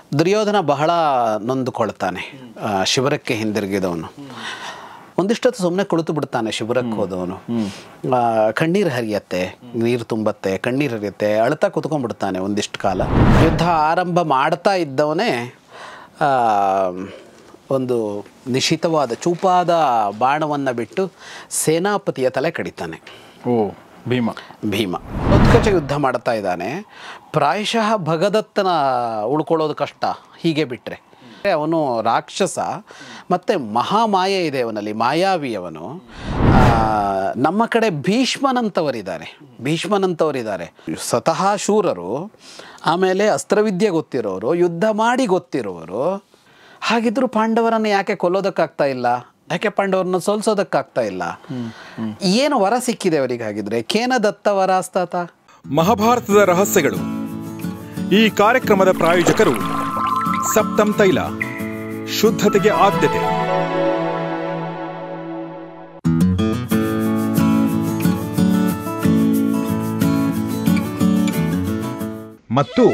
ದುರ್ಯೋಧನ ಬಹಳ ನೊಂದುಕೊಳ್ತಾನೆ. ಶಿಬಿರಕ್ಕೆ ಹಿಂದಿರುಗಿದವನು ಒಂದಿಷ್ಟೊತ್ತು ಸುಮ್ಮನೆ ಕುಳಿತು ಬಿಡ್ತಾನೆ. ಶಿಬಿರಕ್ಕೆ ಹೋದವನು ಕಣ್ಣೀರು ಹರಿಯತ್ತೆ, ನೀರು ತುಂಬತ್ತೆ, ಕಣ್ಣೀರು ಹರಿಯತ್ತೆ, ಅಳ್ತಾ ಕೂತ್ಕೊಂಡ್ಬಿಡ್ತಾನೆ ಒಂದಿಷ್ಟು ಕಾಲ. ಯುದ್ಧ ಆರಂಭ ಮಾಡ್ತಾ ಇದ್ದವನೇ ಒಂದು ನಿಶಿತವಾದ ಚೂಪಾದ ಬಾಣವನ್ನು ಬಿಟ್ಟು ಸೇನಾಪತಿಯ ತಲೆ ಕಡಿತಾನೆ. ಭೀಮ ಉತ್ಕಚ ಯುದ್ಧ ಮಾಡ್ತಾ ಇದ್ದಾನೆ. ಪ್ರಾಯಶಃ ಭಗದತ್ತನ ಉಳ್ಕೊಳ್ಳೋದು ಕಷ್ಟ ಹೀಗೆ ಬಿಟ್ಟರೆ. ಅವನು ರಾಕ್ಷಸ ಮತ್ತು ಮಹಾಮಾಯೆ ಇದೆ ಅವನಲ್ಲಿ, ಮಾಯಾವಿಯವನು. ನಮ್ಮ ಕಡೆ ಭೀಷ್ಮನಂತವರಿದ್ದಾರೆ, ಸ್ವತಃ ಶೂರರು, ಆಮೇಲೆ ಅಸ್ತ್ರವಿದ್ಯೆ ಗೊತ್ತಿರೋರು, ಯುದ್ಧ ಮಾಡಿ ಗೊತ್ತಿರೋರು. ಹಾಗಿದ್ರೂ ಪಾಂಡವರನ್ನು ಯಾಕೆ ಕೊಲ್ಲೋದಕ್ಕಾಗ್ತಾ ಇಲ್ಲ? ಯಾಕೆ ಪಾಂಡವರನ್ನು ಸೋಲ್ಸೋದಕ್ಕಾಗ್ತಾ ಇಲ್ಲ? ಏನು ವರ ಸಿಕ್ಕಿದೆ ಅವರಿಗೆ? ಹಾಗಿದ್ರೆ ಕೇನ ದತ್ತ ವರಾಸ್ತಾತ. ಮಹಾಭಾರತದ ರಹಸ್ಯಗಳು. ಈ ಕಾರ್ಯಕ್ರಮದ ಪ್ರಾಯೋಜಕರು ಸಪ್ತಂ ತೈಲ, ಶುದ್ಧತೆಗೆ ಆದ್ಯತೆ. ಮತ್ತು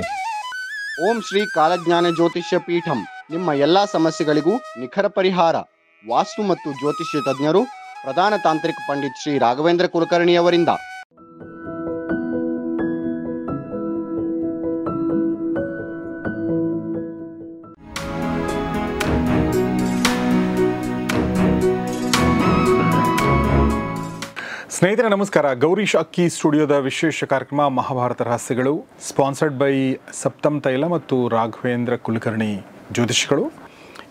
ಓಂ ಶ್ರೀ ಕಾಲಜ್ಞಾನ ಜ್ಯೋತಿಷ್ಯ ಪೀಠಂ, ನಿಮ್ಮ ಎಲ್ಲಾ ಸಮಸ್ಯೆಗಳಿಗೂ ನಿಖರ ಪರಿಹಾರ. ವಾಸ್ತು ಮತ್ತು ಜ್ಯೋತಿಷ್ಯ ತಜ್ಞರು, ಪ್ರಧಾನ ತಾಂತ್ರಿಕ ಪಂಡಿತ್ ಶ್ರೀ ರಾಘವೇಂದ್ರ ಕುಲಕರ್ಣಿಯವರಿಂದ. ಸ್ನೇಹಿತರೆ ನಮಸ್ಕಾರ. ಗೌರೀಶ್ ಅಕ್ಕಿ ಸ್ಟುಡಿಯೋದ ವಿಶೇಷ ಕಾರ್ಯಕ್ರಮ ಮಹಾಭಾರತ ರಹಸ್ಯಗಳು, ಸ್ಪಾನ್ಸರ್ಡ್ ಬೈ ಸಪ್ತಂ ತೈಲ ಮತ್ತು ರಾಘವೇಂದ್ರ ಕುಲಕರ್ಣಿ ಜ್ಯೋತಿಷಿಗಳು.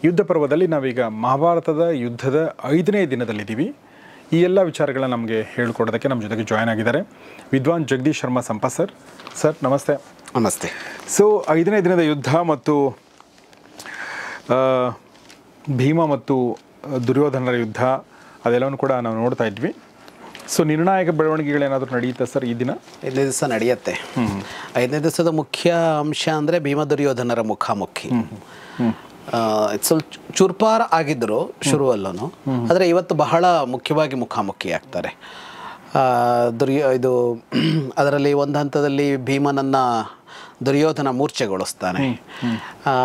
ಯುದ್ಧ ಪರ್ವದಲ್ಲಿ ನಾವೀಗ ಮಹಾಭಾರತದ ಯುದ್ಧದ 5ನೇ ದಿನದಲ್ಲಿದ್ದೀವಿ. ಈ ಎಲ್ಲ ವಿಚಾರಗಳನ್ನ ನಮಗೆ ಹೇಳ್ಕೊಡೋದಕ್ಕೆ ನಮ್ಮ ಜೊತೆಗೆ ಜಾಯ್ನ್ ಆಗಿದ್ದಾರೆ ವಿದ್ವಾನ್ ಜಗದೀಶ್ ಶರ್ಮಾ ಸಂಪ ಸರ್. ನಮಸ್ತೆ. ನಮಸ್ತೆ. ಸೊ 5ನೇ ದಿನದ ಯುದ್ಧ ಮತ್ತು ಭೀಮ ಮತ್ತು ದುರ್ಯೋಧನರ ಯುದ್ಧ ಅದೆಲ್ಲವನ್ನು ಕೂಡ ನಾವು ನೋಡ್ತಾ ಇದ್ವಿ. ಸೊ ನಿರ್ಣಾಯಕ ಬೆಳವಣಿಗೆಗಳೇನಾದರೂ ನಡೆಯುತ್ತಾ ಸರ್ ಈ ದಿನ? 5ನೇ ದಿವಸ ನಡೆಯುತ್ತೆ. 5ನೇ ದಿವಸದ ಮುಖ್ಯ ಅಂಶ ಅಂದರೆ ಭೀಮ ದುರ್ಯೋಧನರ ಮುಖಾಮುಖಿ. ಸ್ವಲ್ಪ ಚೂರ್ಪಾರ ಆಗಿದ್ದರು ಶುರುವಲ್ಲೂ, ಆದರೆ ಇವತ್ತು ಬಹಳ ಮುಖ್ಯವಾಗಿ ಮುಖಾಮುಖಿ ಆಗ್ತಾರೆ. ಇದು ಅದರಲ್ಲಿ ಒಂದು ಹಂತದಲ್ಲಿ ಭೀಮನನ್ನು ದುರ್ಯೋಧನ ಮೂರ್ಛೆಗೊಳಿಸ್ತಾನೆ.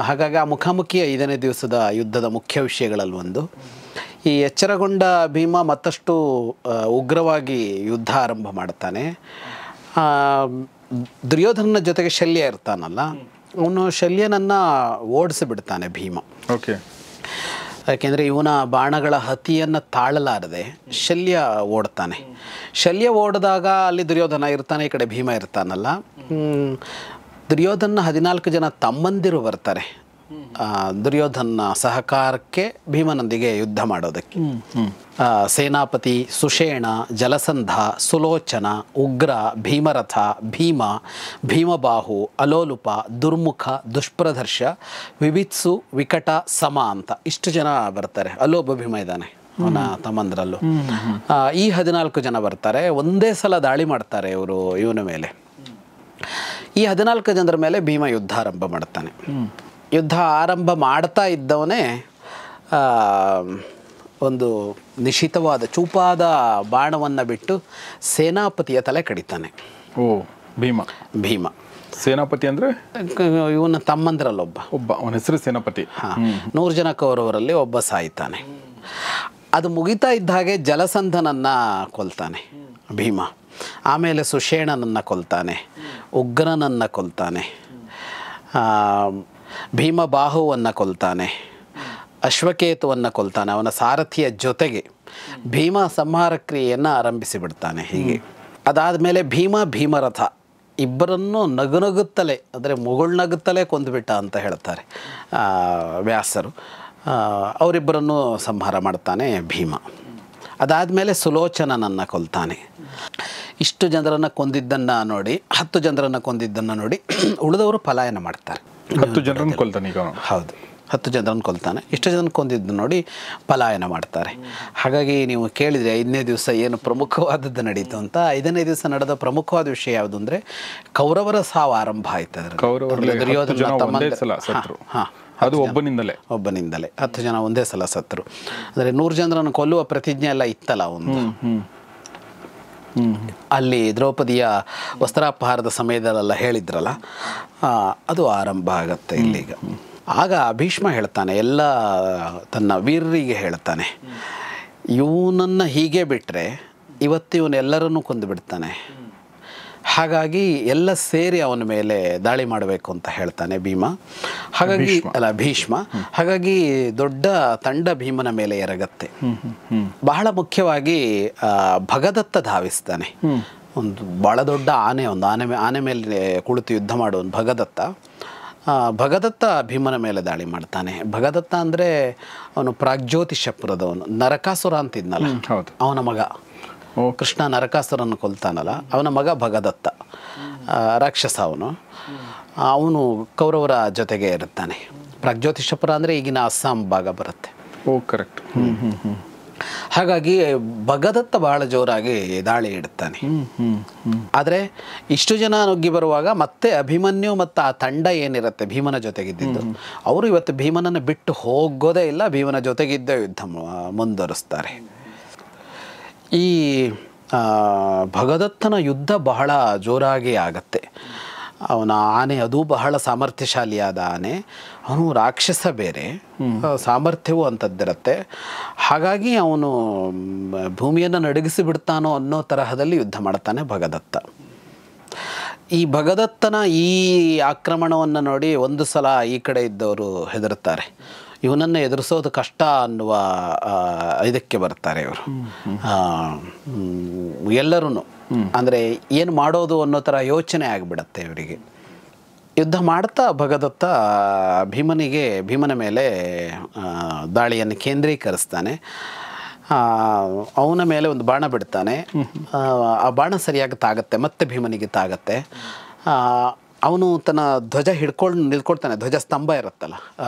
ಹಾಗಾಗಿ ಆ ಮುಖಾಮುಖಿ 5ನೇ ದಿವಸದ ಯುದ್ಧದ ಮುಖ್ಯ ವಿಷಯಗಳಲ್ಲಿ ಒಂದು. ಈ ಎಚ್ಚರಗೊಂಡ ಭೀಮ ಮತ್ತಷ್ಟು ಉಗ್ರವಾಗಿ ಯುದ್ಧ ಆರಂಭ ಮಾಡ್ತಾನೆ. ದುರ್ಯೋಧನನ ಜೊತೆಗೆ ಶಲ್ಯ ಇರ್ತಾನಲ್ಲ, ಅವನು ಶಲ್ಯನನ್ನು ಓಡಿಸಿಬಿಡ್ತಾನೆ ಭೀಮ. ಓಕೆ. ಯಾಕೆಂದರೆ ಇವನ ಬಾಣಗಳ ಹತಿಯನ್ನು ತಾಳಲಾರದೆ ಶಲ್ಯ ಓಡ್ತಾನೆ. ಶಲ್ಯ ಓಡಿದಾಗ ಅಲ್ಲಿ ದುರ್ಯೋಧನ ಇರ್ತಾನೆ, ಈ ಕಡೆ ಭೀಮ ಇರ್ತಾನಲ್ಲ. ದುರ್ಯೋಧನ 14 ಜನ ತಮ್ಮಂದಿರು ಬರ್ತಾರೆ ದುರ್ಯೋಧನ ಸಹಕಾರಕ್ಕೆ ಭೀಮನೊಂದಿಗೆ ಯುದ್ಧ ಮಾಡೋದಕ್ಕೆ. ಸೇನಾಪತಿ, ಸುಷೇಣ, ಜಲಸಂಧ, ಸುಲೋಚನ, ಉಗ್ರ, ಭೀಮರಥ, ಭೀಮಬಾಹು, ಅಲೋಲುಪ, ದುರ್ಮುಖ, ದುಷ್ಪ್ರದರ್ಶ, ವಿಭಿತ್ಸು, ವಿಕಟ, ಸಮ ಅಂತ ಇಷ್ಟು ಜನ ಬರ್ತಾರೆ. ಅಲೋಬ ಭೀಮ ಇದ್ದಾನೆ ಅವನ ತಮ್ಮಂದ್ರಲ್ಲೂ. ಈ 14 ಜನ ಬರ್ತಾರೆ. ಒಂದೇ ಸಲ ದಾಳಿ ಮಾಡ್ತಾರೆ ಇವನ ಮೇಲೆ. ಈ 14 ಜನರ ಮೇಲೆ ಭೀಮ ಯುದ್ಧ ಆರಂಭ ಮಾಡ್ತಾನೆ. ಯುದ್ಧ ಆರಂಭ ಮಾಡ್ತಾ ಇದ್ದವನೇ ಒಂದು ನಿಶಿತವಾದ ಚೂಪಾದ ಬಾಣವನ್ನು ಬಿಟ್ಟು ಸೇನಾಪತಿಯ ತಲೆ ಕಡಿತಾನೆ. ಭೀಮ ಸೇನಾಪತಿ ಅಂದರೆ ಇವನ ತಮ್ಮಂದ್ರಲ್ಲೊಬ್ಬ, ಅವನ ಹೆಸರು ಸೇನಾಪತಿ. 100 ಜನ ಕೌರವರಲ್ಲಿ ಒಬ್ಬ ಸಾಯ್ತಾನೆ. ಅದು ಮುಗಿತಾ ಇದ್ದ ಹಾಗೆ ಜಲಸಂಧನನ್ನು ಕೊಲ್ತಾನೆ ಭೀಮ. ಆಮೇಲೆ ಸುಷೇಣನನ್ನು ಕೊಲ್ತಾನೆ, ಉಗ್ರನನ್ನು ಕೊಲ್ತಾನೆ, ಭೀಮಬಾಹುವನ್ನು ಕೊಲ್ತಾನೆ, ಅಶ್ವಕೇತುವನ್ನು ಕೊಲ್ತಾನೆ. ಅವನ ಸಾರಥಿಯ ಜೊತೆಗೆ ಭೀಮ ಸಂಹಾರ ಕ್ರಿಯೆಯನ್ನು ಆರಂಭಿಸಿಬಿಡ್ತಾನೆ. ಹೀಗೆ ಅದಾದಮೇಲೆ ಭೀಮರಥ ಇಬ್ಬರನ್ನು ನಗುತ್ತಲೇ, ಅಂದರೆ ಮುಗುಳ್ನಗುತ್ತಲೇ ಕೊಂದುಬಿಟ್ಟ ಅಂತ ಹೇಳ್ತಾರೆ ವ್ಯಾಸರು. ಅವರಿಬ್ಬರನ್ನು ಸಂಹಾರ ಮಾಡ್ತಾನೆ ಭೀಮ. ಅದಾದಮೇಲೆ ಸುಲೋಚನನನ್ನು ಕೊಲ್ತಾನೆ. ಇಷ್ಟು ಜನರನ್ನು ಕೊಂದಿದ್ದನ್ನು ನೋಡಿ, 10 ಜನರನ್ನು ಕೊಂದಿದ್ದನ್ನು ನೋಡಿ ಉಳಿದವರು ಪಲಾಯನ ಮಾಡ್ತಾರೆ. 10 ಜನರನ್ನು ಕೊಲ್ತಾನೆ ಈಗ. ಹೌದು, 10 ಜನರನ್ನು ಕೊಲ್ತಾನೆ. ಇಷ್ಟು ಜನ ಕೊಂದಿದ್ದು ನೋಡಿ ಪಲಾಯನ ಮಾಡ್ತಾರೆ. ಹಾಗಾಗಿ ನೀವು ಕೇಳಿದರೆ 5ನೇ ದಿವಸ ಏನು ಪ್ರಮುಖವಾದದ್ದು ನಡೀತು ಅಂತ. 5ನೇ ದಿವಸ ನಡೆದ ಪ್ರಮುಖವಾದ ವಿಷಯ ಯಾವುದು ಅಂದರೆ ಕೌರವರ ಸಾವು ಆರಂಭ ಆಯ್ತು. ಅದು ಒಬ್ಬನಿಂದಲೇ 10 ಜನ ಒಂದೇ ಸಲ ಸತ್ರು. ಅಂದರೆ 100 ಜನರನ್ನು ಕೊಲ್ಲುವ ಪ್ರತಿಜ್ಞೆ ಎಲ್ಲ ಇತ್ತಲ್ಲ ಒಂದು. ಅಲ್ಲಿ ದ್ರೌಪದಿಯ ವಸ್ತ್ರಾಪಹಾರದ ಸಮಯದಲ್ಲೆಲ್ಲ ಹೇಳಿದ್ರಲ್ಲ, ಅದು ಆರಂಭ ಆಗತ್ತೆ ಇಲ್ಲಿಗ. ಆಗ ಭೀಷ್ಮ ಹೇಳ್ತಾನೆ, ಎಲ್ಲ ತನ್ನ ವೀರರಿಗೆ ಹೇಳ್ತಾನೆ, ಇವನನ್ನು ಹೀಗೆ ಬಿಟ್ಟರೆ ಇವತ್ತು ಇವನ್ನೆಲ್ಲರನ್ನೂ ಕೊಂದು ಬಿಡ್ತಾನೆ, ಹಾಗಾಗಿ ಎಲ್ಲ ಸೇರಿ ಅವನ ಮೇಲೆ ದಾಳಿ ಮಾಡಬೇಕು ಅಂತ ಹೇಳ್ತಾನೆ ಭೀಷ್ಮ. ಹಾಗಾಗಿ ದೊಡ್ಡ ತಂಡ ಭೀಮನ ಮೇಲೆ ಎರಗತ್ತೆ. ಬಹಳ ಮುಖ್ಯವಾಗಿ ಭಗದತ್ತ ಧಾವಿಸ್ತಾನೆ. ಒಂದು ಬಹಳ ದೊಡ್ಡ ಒಂದು ಆನೆ ಮೇಲೆ ಕುಳಿತು ಯುದ್ಧ ಮಾಡುವ ಭಗದತ್ತ ಭೀಮನ ಮೇಲೆ ದಾಳಿ ಮಾಡ್ತಾನೆ. ಭಗದತ್ತ ಅಂದರೆ ಅವನು ಪ್ರಾಗ್ಜ್ಯೋತಿಷಪುರದವನು, ನರಕಾಸುರ ಅಂತಿದ್ನಲ್ಲ, ಅವನ ಮಗ. ಕೃಷ್ಣ ನರಕಾಸುರನ್ನು ಕೊಲ್ತಾನಲ್ಲ, ಅವನ ಮಗ ಭಗದತ್ತ, ರಾಕ್ಷಸ. ಅವನು ಕೌರವರ ಜೊತೆಗೆ ಇರುತ್ತಾನೆ. ಪ್ರಾಗ್ಜ್ಯೋತಿಷಪುರ ಅಂದರೆ ಈಗಿನ ಅಸ್ಸಾಂ ಭಾಗ ಬರುತ್ತೆ. ಕರೆಕ್ಟ್. ಹಾಗಾಗಿ ಭಗದತ್ತ ಬಹಳ ಜೋರಾಗಿ ದಾಳಿ ಇಡುತ್ತಾನೆ. ಆದರೆ ಇಷ್ಟು ಜನ ನುಗ್ಗಿ ಬರುವಾಗ ಮತ್ತೆ ಅಭಿಮನ್ಯು ಮತ್ತು ಆ ತಂಡ ಏನಿರುತ್ತೆ ಭೀಮನ ಜೊತೆಗಿದ್ದು, ಅವರು ಇವತ್ತು ಭೀಮನನ್ನು ಬಿಟ್ಟು ಹೋಗೋದೇ ಇಲ್ಲ, ಭೀಮನ ಜೊತೆಗಿದ್ದ ಯುದ್ಧ ಮುಂದುವರಿಸ್ತಾರೆ. ಈ ಭಗದತ್ತನ ಯುದ್ಧ ಬಹಳ ಜೋರಾಗಿ ಆಗತ್ತೆ. ಅವನ ಆನೆ ಅದು ಬಹಳ ಸಾಮರ್ಥ್ಯಶಾಲಿಯಾದ ಆನೆ, ಅವನು ರಾಕ್ಷಸ ಬೇರೆ, ಸಾಮರ್ಥ್ಯವೂ ಅಂಥದ್ದಿರುತ್ತೆ. ಹಾಗಾಗಿ ಅವನು ಭೂಮಿಯನ್ನು ನಡುಗಿಸಿ ಬಿಡ್ತಾನೋ ಅನ್ನೋ ತರಹದಲ್ಲಿ ಯುದ್ಧ ಮಾಡ್ತಾನೆ ಭಗದತ್ತ. ಈ ಭಗದತ್ತನ ಈ ಆಕ್ರಮಣವನ್ನು ನೋಡಿ ಒಂದು ಸಲ ಈ ಕಡೆ ಇದ್ದವರು ಹೆದರುತ್ತಾರೆ. ಇವನನ್ನು ಎದುರಿಸೋದು ಕಷ್ಟ ಅನ್ನುವ ಇದಕ್ಕೆ ಬರ್ತಾರೆ ಇವರು ಎಲ್ಲರೂ. ಅಂದರೆ ಏನು ಮಾಡೋದು ಅನ್ನೋ ಥರ ಯೋಚನೆ ಆಗಿಬಿಡತ್ತೆ ಇವರಿಗೆ. ಯುದ್ಧ ಮಾಡ್ತಾ ಭಗದತ್ತ ಭೀಮನ ಮೇಲೆ ದಾಳಿಯನ್ನು ಕೇಂದ್ರೀಕರಿಸ್ತಾನೆ. ಅವನ ಮೇಲೆ ಒಂದು ಬಾಣ ಬಿಡ್ತಾನೆ. ಆ ಬಾಣ ಸರಿಯಾಗಿ ತಾಗತ್ತೆ, ಮತ್ತೆ ಭೀಮನಿಗೆ ತಾಗತ್ತೆ. ಅವನು ತನ್ನ ಧ್ವಜ ನಿಲ್ಕೊಳ್ತಾನೆ. ಧ್ವಜ ಸ್ತಂಭ ಇರುತ್ತಲ್ಲ,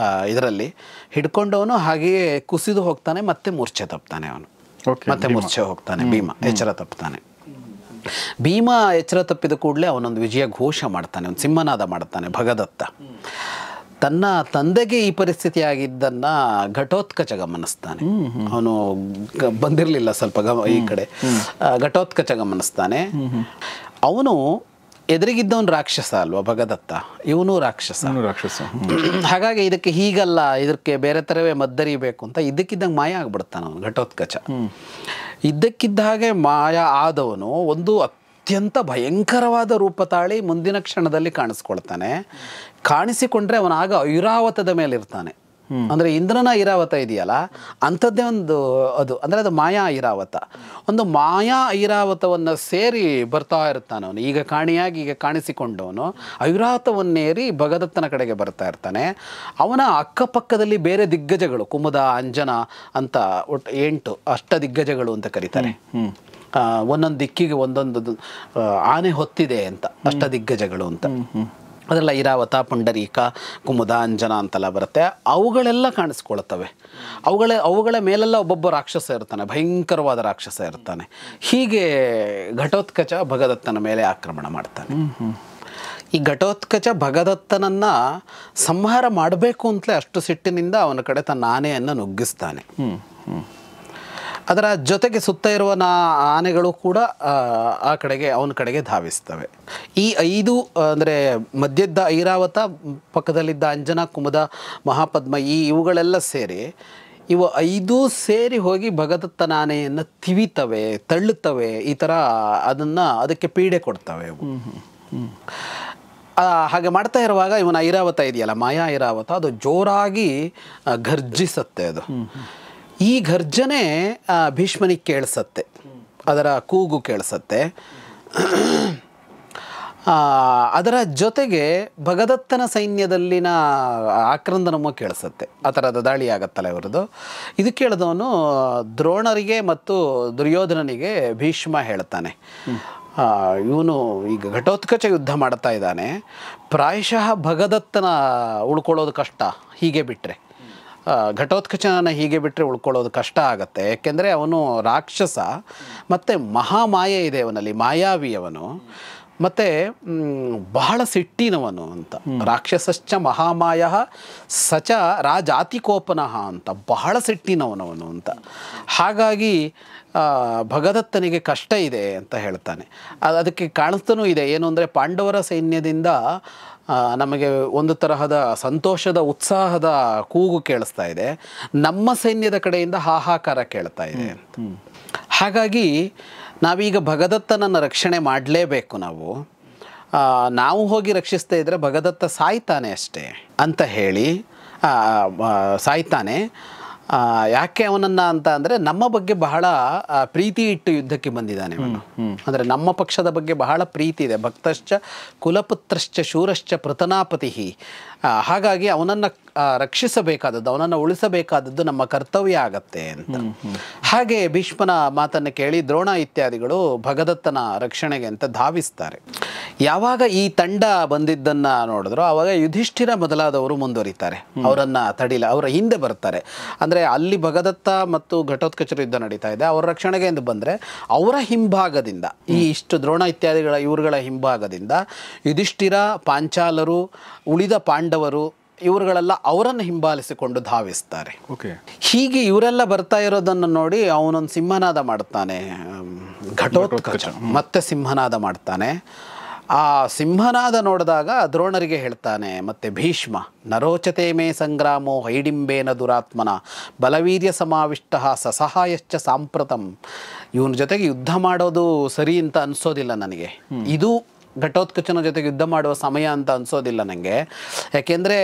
ಇದರಲ್ಲಿ ಹಿಡ್ಕೊಂಡವನು ಹಾಗೆಯೇ ಕುಸಿದು ಹೋಗ್ತಾನೆ. ಮತ್ತೆ ಮೂರ್ಛೆ ತಪ್ತಾನೆ ಅವನು. ಮತ್ತೆ ಮೂರ್ಛೆ ಹೋಗ್ತಾನೆ ಭೀಮ, ಎಚ್ಚರ ತಪ್ತಾನೆ. ಭೀಮ ಎಚ್ಚರ ತಪ್ಪಿದ ಕೂಡಲೇ ಅವನೊಂದು ವಿಜಯ ಘೋಷ ಮಾಡ್ತಾನೆ, ಒಂದು ಸಿಂಹನಾದ ಮಾಡ್ತಾನೆ ಭಗದತ್ತ. ತನ್ನ ತಂದೆಗೆ ಈ ಪರಿಸ್ಥಿತಿ ಆಗಿದ್ದನ್ನು ಘಟೋತ್ಕಚ ಗಮನಿಸ್ತಾನೆ. ಅವನು ಬಂದಿರಲಿಲ್ಲ ಸ್ವಲ್ಪ ಈ ಕಡೆ. ಘಟೋತ್ಕಚ ಗಮನಿಸ್ತಾನೆ. ಅವನು ಎದುರಿಗಿದ್ದವನು ರಾಕ್ಷಸ ಅಲ್ವಾ ಭಗದತ್ತ, ಇವನು ರಾಕ್ಷಸ. ಹಾಗಾಗಿ ಇದಕ್ಕೆ ಹೀಗಲ್ಲ, ಇದಕ್ಕೆ ಬೇರೆ ಥರವೇ ಮದ್ದರಿಬೇಕು ಅಂತ ಇದ್ದಕ್ಕಿದ್ದಂಗೆ ಮಾಯ ಆಗ್ಬಿಡ್ತಾನ ಅವನು ಘಟೋತ್ಕಚ. ಇದ್ದಕ್ಕಿದ್ದ ಹಾಗೆ ಮಾಯ ಆದವನು ಒಂದು ಅತ್ಯಂತ ಭಯಂಕರವಾದ ರೂಪ ತಾಳಿ ಮುಂದಿನ ಕ್ಷಣದಲ್ಲಿ ಕಾಣಿಸ್ಕೊಳ್ತಾನೆ. ಕಾಣಿಸಿಕೊಂಡ್ರೆ ಅವನಾಗ ಐರಾವತದ ಮೇಲೆ ಇರ್ತಾನೆ. ಅಂದರೆ ಇಂದ್ರನ ಐರಾವತ ಇದೆಯಲ್ಲ, ಅಂಥದ್ದೇ ಒಂದು ಅದು. ಅಂದರೆ ಅದು ಮಾಯಾ ಐರಾವತ. ಒಂದು ಮಾಯಾ ಐರಾವತವನ್ನು ಸೇರಿ ಬರ್ತಾ ಇರ್ತಾನೆ ಅವನು. ಈಗ ಕಾಣಿಸಿಕೊಂಡವನು ಐರಾವತವನ್ನೇರಿ ಭಗದತ್ತನ ಕಡೆಗೆ ಬರ್ತಾ ಇರ್ತಾನೆ. ಅವನ ಅಕ್ಕಪಕ್ಕದಲ್ಲಿ ಬೇರೆ ದಿಗ್ಗಜಗಳು, ಕುಮುದ, ಅಂಜನ ಅಂತ ಒಟ್ಟು 8 ಅಷ್ಟ ದಿಗ್ಗಜಗಳು ಅಂತ ಕರೀತಾರೆ. ಒಂದೊಂದು ದಿಕ್ಕಿಗೆ ಒಂದೊಂದು ಆನೆ ಹೊತ್ತಿದೆ ಅಂತ, ಅಷ್ಟ ದಿಗ್ಗಜಗಳು ಅಂತ. ಅದೆಲ್ಲ ಐರಾವತ, ಪುಂಡರೀಕ, ಕುಮುದ, ಅಂಜನ ಅಂತೆಲ್ಲ ಬರುತ್ತೆ. ಅವುಗಳೆಲ್ಲ ಕಾಣಿಸ್ಕೊಳ್ತವೆ. ಅವುಗಳ ಮೇಲೆಲ್ಲ ಒಬ್ಬೊಬ್ಬ ರಾಕ್ಷಸ ಇರ್ತಾನೆ, ಭಯಂಕರವಾದ ರಾಕ್ಷಸ ಇರ್ತಾನೆ. ಹೀಗೆ ಘಟೋತ್ಕಚ ಭಗದತ್ತನ ಮೇಲೆ ಆಕ್ರಮಣ ಮಾಡ್ತಾನೆ. ಈ ಘಟೋತ್ಕಚ ಭಗದತ್ತನನ್ನು ಸಂಹಾರ ಮಾಡಬೇಕು ಅಂತಲೇ ಅಷ್ಟು ಸಿಟ್ಟಿನಿಂದ ಅವನ ಕಡೆ ತನ್ನ ಆನೆಯನ್ನು ನುಗ್ಗಿಸ್ತಾನೆ. ಅದರ ಜೊತೆಗೆ ಸುತ್ತ ಇರುವ ಆನೆಗಳು ಕೂಡ ಅವನ ಕಡೆಗೆ ಧಾವಿಸ್ತವೆ. ಈ 5 ಅಂದರೆ ಮಧ್ಯದ ಐರಾವತ, ಪಕ್ಕದಲ್ಲಿದ್ದ ಅಂಜನ, ಕುಮುದ, ಮಹಾಪದ್ಮ, ಇವುಗಳೆಲ್ಲ ಸೇರಿ ಇವು 5 ಸೇರಿ ಹೋಗಿ ಭಗದತ್ತನ ಆನೆಯನ್ನು ತಿವಿತವೆ, ತಳ್ಳುತ್ತವೆ. ಈ ಥರ ಅದಕ್ಕೆ ಪೀಡೆ ಕೊಡ್ತವೆ ಇವು. ಹಾಗೆ ಮಾಡ್ತಾ ಇರುವಾಗ ಇವನ ಐರಾವತ ಇದೆಯಲ್ಲ, ಮಾಯಾ ಐರಾವತ, ಅದು ಜೋರಾಗಿ ಘರ್ಜಿಸತ್ತೆ. ಅದು ಈ ಘರ್ಜನೆ ಭೀಷ್ಮನಿಗೆ ಕೇಳಿಸತ್ತೆ, ಅದರ ಕೂಗು ಕೇಳಿಸತ್ತೆ. ಅದರ ಜೊತೆಗೆ ಭಗದತ್ತನ ಸೈನ್ಯದಲ್ಲಿನ ಆಕ್ರಂದನಮೂ ಕೇಳಿಸತ್ತೆ. ಆ ಥರದ ದಾಳಿ ಆಗತ್ತಲ್ಲ ಇವರದು. ಇದು ಕೇಳಿದವನು ದ್ರೋಣರಿಗೆ ಮತ್ತು ದುರ್ಯೋಧನನಿಗೆ ಭೀಷ್ಮ ಹೇಳ್ತಾನೆ, ಇವನು ಈಗ ಘಟೋತ್ಕಚ ಯುದ್ಧ ಮಾಡ್ತಾ ಇದ್ದಾನೆ, ಪ್ರಾಯಶಃ ಭಗದತ್ತನ ಉಳ್ಕೊಳ್ಳೋದು ಕಷ್ಟ ಹೀಗೆ ಬಿಟ್ಟರೆ. ಘಟೋತ್ಕಚನ ಹೀಗೆ ಬಿಟ್ಟರೆ ಉಳ್ಕೊಳ್ಳೋದು ಕಷ್ಟ ಆಗತ್ತೆ. ಯಾಕೆಂದರೆ ಅವನು ರಾಕ್ಷಸ ಮತ್ತು ಮಹಾಮಾಯೆ ಇದೆ ಅವನಲ್ಲಿ, ಮಾಯಾವಿ ಅವನು. ಮತ್ತು ಬಹಳ ಸಿಟ್ಟಿನವನು ಅಂತ. ರಾಕ್ಷಸಶ್ಚ ಮಹಾಮಾಯ ಸಚ ರಾಜಾತಿಕೋಪನಃ ಅಂತ, ಬಹಳ ಸಿಟ್ಟಿನವನವನು ಅಂತ. ಹಾಗಾಗಿ ಭಗದತ್ತನಿಗೆ ಕಷ್ಟ ಇದೆ ಅಂತ ಹೇಳ್ತಾನೆ. ಅದಕ್ಕೆ ಕಾಣಿಸ್ತಾನೂ ಇದೆ. ಏನು ಅಂದರೆ, ಪಾಂಡವರ ಸೈನ್ಯದಿಂದ ನಮಗೆ ಒಂದು ತರಹದ ಸಂತೋಷದ ಉತ್ಸಾಹದ ಕೂಗು ಕೇಳಿಸ್ತಾ ಇದೆ, ನಮ್ಮ ಸೈನ್ಯದ ಕಡೆಯಿಂದ ಹಾಹಾಕಾರ ಕೇಳ್ತಾ ಇದೆ ಅಂತ. ಹಾಗಾಗಿ ನಾವೀಗ ಭಗದತ್ತನನ್ನು ರಕ್ಷಣೆ ಮಾಡಲೇಬೇಕು. ನಾವು ಹೋಗಿ ರಕ್ಷಿಸ್ತಾ ಇದ್ದರೆ ಭಗದತ್ತ ಸಾಯ್ತಾನೆ ಅಷ್ಟೇ ಅಂತ ಹೇಳಿ ಸಾಯ್ತಾನೆ. ಯಾಕೆ ಅವನನ್ನು ಅಂತ ಅಂದರೆ, ನಮ್ಮ ಬಗ್ಗೆ ಬಹಳ ಪ್ರೀತಿ ಇಟ್ಟು ಯುದ್ಧಕ್ಕೆ ಬಂದಿದ್ದಾನೆ ಅವನು. ಅಂದರೆ ನಮ್ಮ ಪಕ್ಷದ ಬಗ್ಗೆ ಬಹಳ ಪ್ರೀತಿ ಇದೆ. ಭಕ್ತಶ್ಚ ಕುಲಪುತ್ರಶ್ಚ ಶೂರಶ್ಚ ಪೃತನಾಪತಿ. ಹಾಗಾಗಿ ಅವನನ್ನು ರಕ್ಷಿಸಬೇಕಾದದ್ದು, ಅವನನ್ನು ಉಳಿಸಬೇಕಾದದ್ದು ನಮ್ಮ ಕರ್ತವ್ಯ ಆಗತ್ತೆ ಅಂತ. ಹಾಗೆ ಭೀಷ್ಮನ ಮಾತನ್ನು ಕೇಳಿ ದ್ರೋಣ ಇತ್ಯಾದಿಗಳು ಭಗದತ್ತನ ರಕ್ಷಣೆಗೆ ಅಂತ ಧಾವಿಸ್ತಾರೆ. ಯಾವಾಗ ಈ ತಂಡ ಬಂದಿದ್ದನ್ನು ನೋಡಿದ್ರು, ಆವಾಗ ಯುಧಿಷ್ಠಿರ ಮೊದಲಾದವರು ಮುಂದುವರಿತಾರೆ, ಅವರನ್ನು ತಡಿಲ, ಅವರ ಹಿಂದೆ ಬರ್ತಾರೆ. ಅಂದರೆ ಅಲ್ಲಿ ಭಗದತ್ತ ಮತ್ತು ಘಟೋತ್ಕಚರ ಯುದ್ಧ ನಡೀತಾ ಇದೆ, ಅವರ ರಕ್ಷಣೆಗೆ ಎಂದು ಬಂದರೆ ಅವರ ಹಿಂಭಾಗದಿಂದ, ಈ ಇಷ್ಟು ದ್ರೋಣ ಇತ್ಯಾದಿಗಳ ಇವರುಗಳ ಹಿಂಭಾಗದಿಂದ ಯುಧಿಷ್ಠಿರ, ಪಾಂಚಾಲರು, ಉಳಿದ ಪಾಂಡವರು ಇವರುಗಳೆಲ್ಲ ಅವರನ್ನು ಹಿಂಬಾಲಿಸಿಕೊಂಡು ಧಾವಿಸ್ತಾರೆ. ಹೀಗೆ ಇವರೆಲ್ಲ ಬರ್ತಾ ಇರೋದನ್ನು ನೋಡಿ ಅವನೊಂದು ಸಿಂಹನಾದ ಮಾಡ್ತಾನೆ ಘಟೋತ್ಕಚ, ಮತ್ತೆ ಸಿಂಹನಾದ ಮಾಡ್ತಾನೆ. ಆ ಸಿಂಹನಾದ ನೋಡಿದಾಗ ದ್ರೋಣರಿಗೆ ಹೇಳ್ತಾನೆ ಮತ್ತೆ ಭೀಷ್ಮ, ನರೋಚತೆ ಮೇ ಸಂಗ್ರಾಮೋ ಹೈಡಿಂಬೇನ ದುರಾತ್ಮನ ಬಲವೀರ್ಯ ಸಮಾವಿಷ್ಟ ಸಸಹಾಯಶ್ಚ ಸಾಂಪ್ರತಂ. ಇವನ ಜೊತೆಗೆ ಯುದ್ಧ ಮಾಡೋದು ಸರಿ ಅಂತ ಅನಿಸೋದಿಲ್ಲ ನನಗೆ, ಇದು ಘಟೋತ್ಕಚನ ಜೊತೆಗೆ ಯುದ್ಧ ಮಾಡುವ ಸಮಯ ಅಂತ ಅನಿಸೋದಿಲ್ಲ ನನಗೆ. ಯಾಕೆಂದರೆ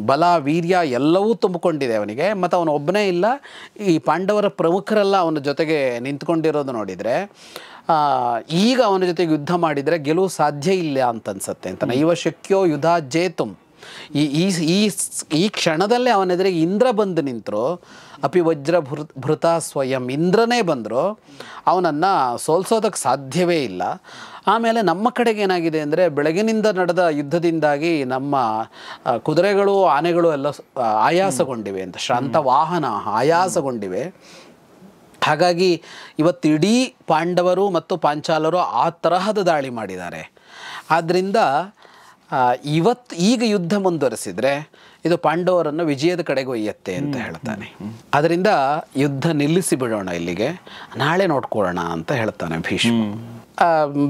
ಬಲ ವೀರ್ಯ ಎಲ್ಲವೂ ತುಂಬಿಕೊಂಡಿದೆ ಅವನಿಗೆ, ಮತ್ತು ಅವನು ಒಬ್ಬನೇ ಇಲ್ಲ, ಈ ಪಾಂಡವರ ಪ್ರಮುಖರೆಲ್ಲ ಅವನ ಜೊತೆಗೆ ನಿಂತ್ಕೊಂಡಿರೋದು ನೋಡಿದರೆ ಈಗ ಅವನ ಜೊತೆಗೆ ಯುದ್ಧ ಮಾಡಿದರೆ ಗೆಲುವು ಸಾಧ್ಯ ಇಲ್ಲ ಅಂತ ಅನ್ಸುತ್ತೆ ಅಂತ. ನೈವ ಶಕ್ಯೋ ಯುಧ ಜೇತುಂ. ಈ ಕ್ಷಣದಲ್ಲೇ ಅವನ ಎದುರಿಗೆ ಇಂದ್ರ ಬಂದು ನಿಂತರು, ಅಪಿ ವಜ್ರ ಭೃತ ಸ್ವಯಂ, ಇಂದ್ರನೇ ಬಂದರು, ಅವನನ್ನು ಸೋಲ್ಸೋದಕ್ಕೆ ಸಾಧ್ಯವೇ ಇಲ್ಲ. ಆಮೇಲೆ ನಮ್ಮ ಕಡೆಗೆ ಏನಾಗಿದೆ ಅಂದರೆ, ಬೆಳಗಿನಿಂದ ನಡೆದ ಯುದ್ಧದಿಂದಾಗಿ ನಮ್ಮ ಕುದುರೆಗಳು ಆನೆಗಳು ಎಲ್ಲ ಆಯಾಸಗೊಂಡಿವೆ ಅಂತ, ಶ್ರಾಂತ ವಾಹನ ಆಯಾಸಗೊಂಡಿವೆ. ಹಾಗಾಗಿ ಇವತ್ತು ಇಡೀ ಪಾಂಡವರು ಮತ್ತು ಪಾಂಚಾಲರು ಆ ತರಹದ ದಾಳಿ ಮಾಡಿದ್ದಾರೆ. ಆದ್ದರಿಂದ ಈಗ ಯುದ್ಧ ಮುಂದುವರೆಸಿದರೆ ಇದು ಪಾಂಡವರನ್ನು ವಿಜಯದ ಕಡೆಗೆ ಒಯ್ಯತ್ತೆ ಅಂತ ಹೇಳ್ತಾನೆ. ಅದರಿಂದ ಯುದ್ಧ ನಿಲ್ಲಿಸಿ ಬಿಡೋಣ, ಇಲ್ಲಿಗೆ ನಾಳೆ ನೋಡ್ಕೊಳ್ಳೋಣ ಅಂತ ಹೇಳ್ತಾನೆ ಭೀಷ್ಮ.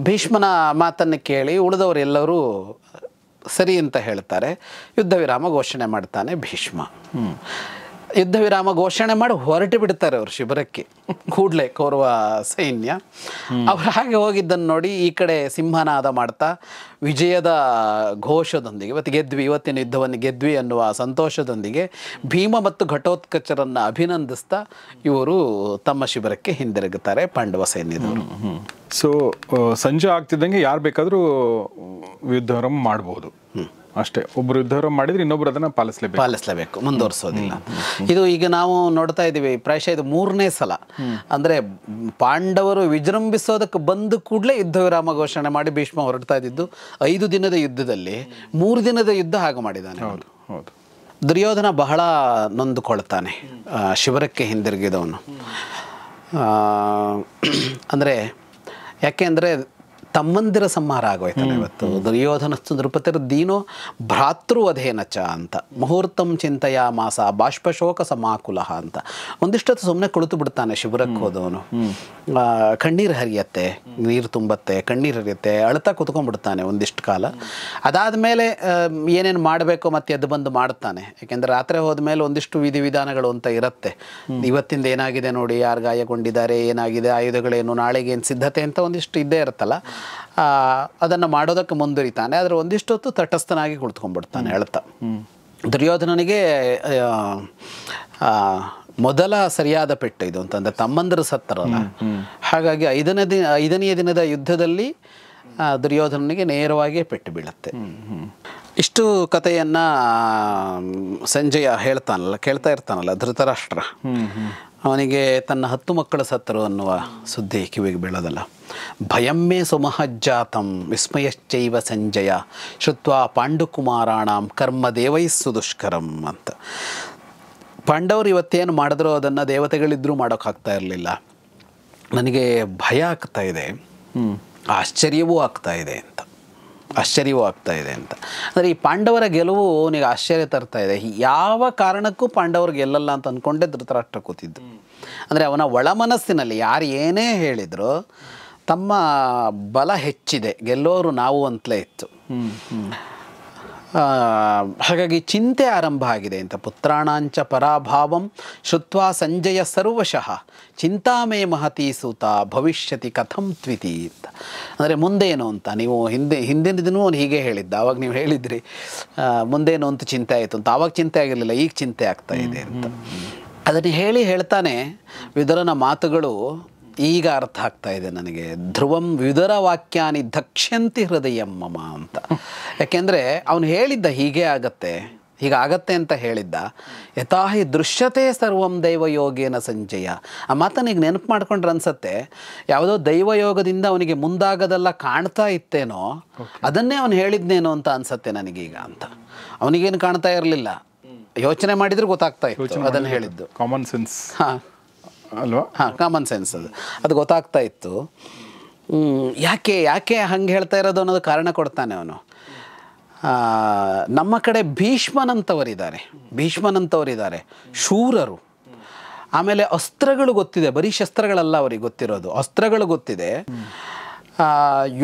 ಭೀಷ್ಮನ ಮಾತನ್ನು ಕೇಳಿ ಉಳಿದವರೆಲ್ಲರೂ ಸರಿ ಅಂತ ಹೇಳ್ತಾರೆ. ಯುದ್ಧ ವಿರಾಮ ಘೋಷಣೆ ಮಾಡ್ತಾನೆ ಭೀಷ್ಮ. ಯುದ್ಧ ವಿರಾಮ ಘೋಷಣೆ ಮಾಡಿ ಹೊರಟು ಬಿಡ್ತಾರೆ ಅವರು ಶಿಬಿರಕ್ಕೆ ಕೂಡಲೇ ಕೌರವ ಸೈನ್ಯ. ಅವ್ರು ಹಾಗೆ ಹೋಗಿದ್ದನ್ನು ನೋಡಿ ಈ ಕಡೆ ಸಿಂಹನಾದ ಮಾಡ್ತಾ ವಿಜಯದ ಘೋಷದೊಂದಿಗೆ ಇವತ್ತಿನ ಯುದ್ಧವನ್ನು ಗೆದ್ವಿ ಅನ್ನುವ ಸಂತೋಷದೊಂದಿಗೆ ಭೀಮ ಮತ್ತು ಘಟೋತ್ಕಚರನ್ನು ಅಭಿನಂದಿಸ್ತಾ ಇವರು ತಮ್ಮ ಶಿಬಿರಕ್ಕೆ ಹಿಂದಿರುಗುತ್ತಾರೆ ಪಾಂಡವ ಸೈನ್ಯದವರು. ಸೊ ಸಂಜೆ ಆಗ್ತಿದ್ದಂಗೆ ಯಾರು ಬೇಕಾದರೂ ಯುದ್ಧವನ್ನ ಮಾಡಬಹುದು ಅಷ್ಟೇ. ಒಬ್ಬರು ಯುದ್ಧ ಮಾಡಿದ್ರೆ ಇನ್ನೊಬ್ರು ಅದನ್ನು ಪಾಲಿಸಲೇಬೇಕು, ಮುಂದುವರಿಸೋದಿಲ್ಲ. ಇದು ಈಗ ನಾವು ನೋಡ್ತಾ ಇದ್ದೀವಿ, ಪ್ರಾಯಶಃ ಇದು 3ನೇ ಸಲ. ಅಂದರೆ ಪಾಂಡವರು ವಿಜೃಂಭಿಸೋದಕ್ಕೆ ಬಂದು ಕೂಡಲೇ ಯುದ್ಧ ವಿರಾಮ ಘೋಷಣೆ ಮಾಡಿ ಭೀಷ್ಮ ಹೊರಡ್ತಾ ಇದ್ದಿದ್ದು 5 ದಿನದ ಯುದ್ಧದಲ್ಲಿ 3 ದಿನದ ಯುದ್ಧ ಹಾಗೆ ಮಾಡಿದ್ದಾನೆ. ಹೌದು. ದುರ್ಯೋಧನ ಬಹಳ ನೊಂದುಕೊಳ್ತಾನೆ ಶಿಬಿರಕ್ಕೆ ಹಿಂದಿರುಗಿದವನು. ಅಂದರೆ ಯಾಕೆ ಅಂದರೆ ತಮ್ಮಂದಿರ ಸಂಹಾರ ಆಗೋಯ್ತಾನೆ ಇವತ್ತು. ದುರ್ಯೋಧನಸ್ತು ನೃಪತಿರ್ ದೀನೋ ಭ್ರಾತೃವಧೇನ ಚ ಅಂತ, ಮುಹೂರ್ತಂ ಚಿಂತೆಯ ಮಾಸ ಬಾಷ್ಪಶೋಕ ಸಮಾಕುಲಃ ಅಂತ. ಒಂದಿಷ್ಟೊತ್ತು ಸುಮ್ಮನೆ ಕುಳಿತು ಬಿಡ್ತಾನೆ ಶಿಬಿರಕ್ಕೆ ಹೋದವನು. ಕಣ್ಣೀರು ಹರಿಯತ್ತೆ, ನೀರು ತುಂಬತ್ತೆ, ಕಣ್ಣೀರು ಹರಿಯತ್ತೆ, ಅಳ್ತಾ ಕುತ್ಕೊಂಡ್ಬಿಡ್ತಾನೆ ಒಂದಿಷ್ಟು ಕಾಲ. ಅದಾದಮೇಲೆ ಏನೇನು ಮಾಡಬೇಕು ಮತ್ತೆ ಎದ್ದು ಬಂದು ಮಾಡ್ತಾನೆ. ಯಾಕೆಂದರೆ ರಾತ್ರಿ ಹೋದ್ಮೇಲೆ ಒಂದಿಷ್ಟು ವಿಧಿವಿಧಾನಗಳು ಅಂತ ಇರುತ್ತೆ. ಇವತ್ತಿಂದ ಏನಾಗಿದೆ ನೋಡಿ, ಯಾರು ಗಾಯಗೊಂಡಿದ್ದಾರೆ, ಏನಾಗಿದೆ, ಆಯುಧಗಳೇನು, ನಾಳೆಗೆ ಏನು ಸಿದ್ಧತೆ ಅಂತ ಒಂದಿಷ್ಟು ಇದ್ದೇ ಇರುತ್ತಲ್ಲ, ಅದನ್ನು ಮಾಡೋದಕ್ಕೆ ಮುಂದುವರಿತಾನೆ. ಆದರೆ ಒಂದಿಷ್ಟೊತ್ತು ತಟಸ್ಥನಾಗಿ ಕುಳಿತುಕೊಂಡ್ಬಿಡ್ತಾನೆ ಅಳ್ತಾ. ದುರ್ಯೋಧನನಿಗೆ ಮೊದಲ ಸರಿಯಾದ ಪೆಟ್ಟು ಇದು ಅಂತಂದರೆ ತಮ್ಮಂದರು ಸತ್ತರಲ್ಲ. ಹಾಗಾಗಿ 5ನೇ ದಿನದ ಯುದ್ಧದಲ್ಲಿ ದುರ್ಯೋಧನನಿಗೆ ನೇರವಾಗಿ ಪೆಟ್ಟು ಬೀಳುತ್ತೆ. ಇಷ್ಟು ಕಥೆಯನ್ನು ಸಂಜಯ ಕೇಳ್ತಾ ಇರ್ತಾನಲ್ಲ ಧೃತರಾಷ್ಟ್ರ, ಅವನಿಗೆ ತನ್ನ 10 ಮಕ್ಕಳು ಸತ್ತರು ಅನ್ನುವ ಸುದ್ದಿ ಕಿವಿಗೆ ಬೀಳೋದಲ್ಲ. ಭಯಮ್ಮೇ ಸುಮಹಜ್ಜಾತಂ ವಿಸ್ಮಯಶ್ಚೈವ ಸಂಜಯ ಶ್ರುತ್ವಾ ಪಾಂಡುಕುಮಾರಾಣಂ ಕರ್ಮ ದೇವೈಸ್ಸು ದುಷ್ಕರಂ ಅಂತ. ಪಾಂಡವರು ಇವತ್ತೇನು ಮಾಡಿದ್ರೋ ಅದನ್ನು ದೇವತೆಗಳಿದ್ರೂ ಮಾಡೋಕ್ಕಾಗ್ತಾ ಇರಲಿಲ್ಲ. ನನಗೆ ಭಯ ಆಗ್ತಾ ಇದೆ. ಆಶ್ಚರ್ಯವೂ ಆಗ್ತಾ ಇದೆ ಅಂತ. ಅಂದರೆ ಈ ಪಾಂಡವರ ಗೆಲುವು ಅವನಿಗೆ ಆಶ್ಚರ್ಯ ತರ್ತಾ ಇದೆ. ಯಾವ ಕಾರಣಕ್ಕೂ ಪಾಂಡವರು ಗೆಲ್ಲಲ್ಲ ಅಂತ ಅಂದ್ಕೊಂಡೇ ಧೃತರಾಷ್ಟ್ರ ಕೂತಿದ್ದು. ಅಂದರೆ ಅವನ ಒಳ ಮನಸ್ಸಿನಲ್ಲಿ ಯಾರು ಏನೇ ಹೇಳಿದ್ರು ತಮ್ಮ ಬಲ ಹೆಚ್ಚಿದೆ, ಗೆಲ್ಲೋರು ನಾವು ಅಂತಲೇ ಇತ್ತು. ಹಾಗಾಗಿ ಚಿಂತೆ ಆರಂಭ ಆಗಿದೆ ಅಂತ. ಪುತ್ರಾಣಾಂಚ ಪರಾಭಾವಂ ಶ್ರುತ್ವಾ ಸಂಜಯ ಸರ್ವಶಃ ಚಿಂತಾಮೇ ಮಹತಿ ಸೂತ ಭವಿಷ್ಯತಿ ಕಥಂ ತ್ವಿತಿ ಅಂತ. ಅಂದರೆ ಮುಂದೇನು ಅಂತ ನೀವು ಹಿಂದಿನ ದಿನವೂ ಹೀಗೆ ಹೇಳಿದ್ದ. ಆವಾಗ ನೀವು ಹೇಳಿದ್ರಿ ಮುಂದೇನು ಅಂತ ಚಿಂತೆ ಆಯಿತು ಅಂತ. ಆವಾಗ ಚಿಂತೆ ಆಗಿರಲಿಲ್ಲ, ಈಗ ಚಿಂತೆ ಆಗ್ತಾ ಇದೆ ಅಂತ. ಅದನ್ನು ಹೇಳ್ತಾನೆ ವಿದುರನ ಮಾತುಗಳು ಈಗ ಅರ್ಥ ಆಗ್ತಾ ಇದೆ ನನಗೆ. ಧ್ರುವಂ ವಿದುರ ವಾಕ್ಯಾನಿ ದಕ್ಷ್ಯಂತಿ ಹೃದಯಂ ಮಮ ಅಂತ. ಯಾಕೆಂದರೆ ಅವನು ಹೇಳಿದ್ದ ಹೀಗಾಗತ್ತೆ ಅಂತ ಹೇಳಿದ್ದ. ಯಥಾಹಿ ದೃಶ್ಯತೆ ಸರ್ವಂ ದೈವಯೋಗೇನ ಸಂಜಯ. ಆ ಮಾತನಿಗೆ ನೆನಪು ಮಾಡ್ಕೊಂಡ್ರೆ ಅನ್ಸತ್ತೆ ಯಾವುದೋ ದೈವಯೋಗದಿಂದ ಅವನಿಗೆ ಮುಂದಾಗದೆಲ್ಲ ಕಾಣ್ತಾ ಇತ್ತೇನೋ, ಅದನ್ನೇ ಅವನು ಹೇಳಿದ್ನೇನೋ ಅಂತ ಅನ್ಸತ್ತೆ ನನಗೀಗ ಅಂತ. ಅವನಿಗೇನು ಕಾಣ್ತಾ ಇರಲಿಲ್ಲ, ಯೋಚನೆ ಮಾಡಿದ್ರೆ ಗೊತ್ತಾಗ್ತಾ ಇತ್ತು ಅದನ್ನು ಹೇಳಿದ್ದು. ಕಾಮನ್ ಸೆನ್ಸ್ ಅಲ್ವಾ? ಕಾಮನ್ ಸೆನ್ಸ್ ಅದು ಗೊತ್ತಾಗ್ತಾ ಇತ್ತು. ಯಾಕೆ ಹಂಗೆ ಹೇಳ್ತಾ ಇರೋದು ಅನ್ನೋದು ಕಾರಣ ಕೊಡ್ತಾನೆ ಅವನು. ನಮ್ಮ ಕಡೆ ಭೀಷ್ಮನಂತವರಿದ್ದಾರೆ, ಶೂರರು. ಆಮೇಲೆ ಅಸ್ತ್ರಗಳು ಗೊತ್ತಿದೆ, ಬರೀ ಶಸ್ತ್ರಗಳಲ್ಲ ಅವ್ರಿಗೆ ಗೊತ್ತಿರೋದು, ಅಸ್ತ್ರಗಳು ಗೊತ್ತಿದೆ.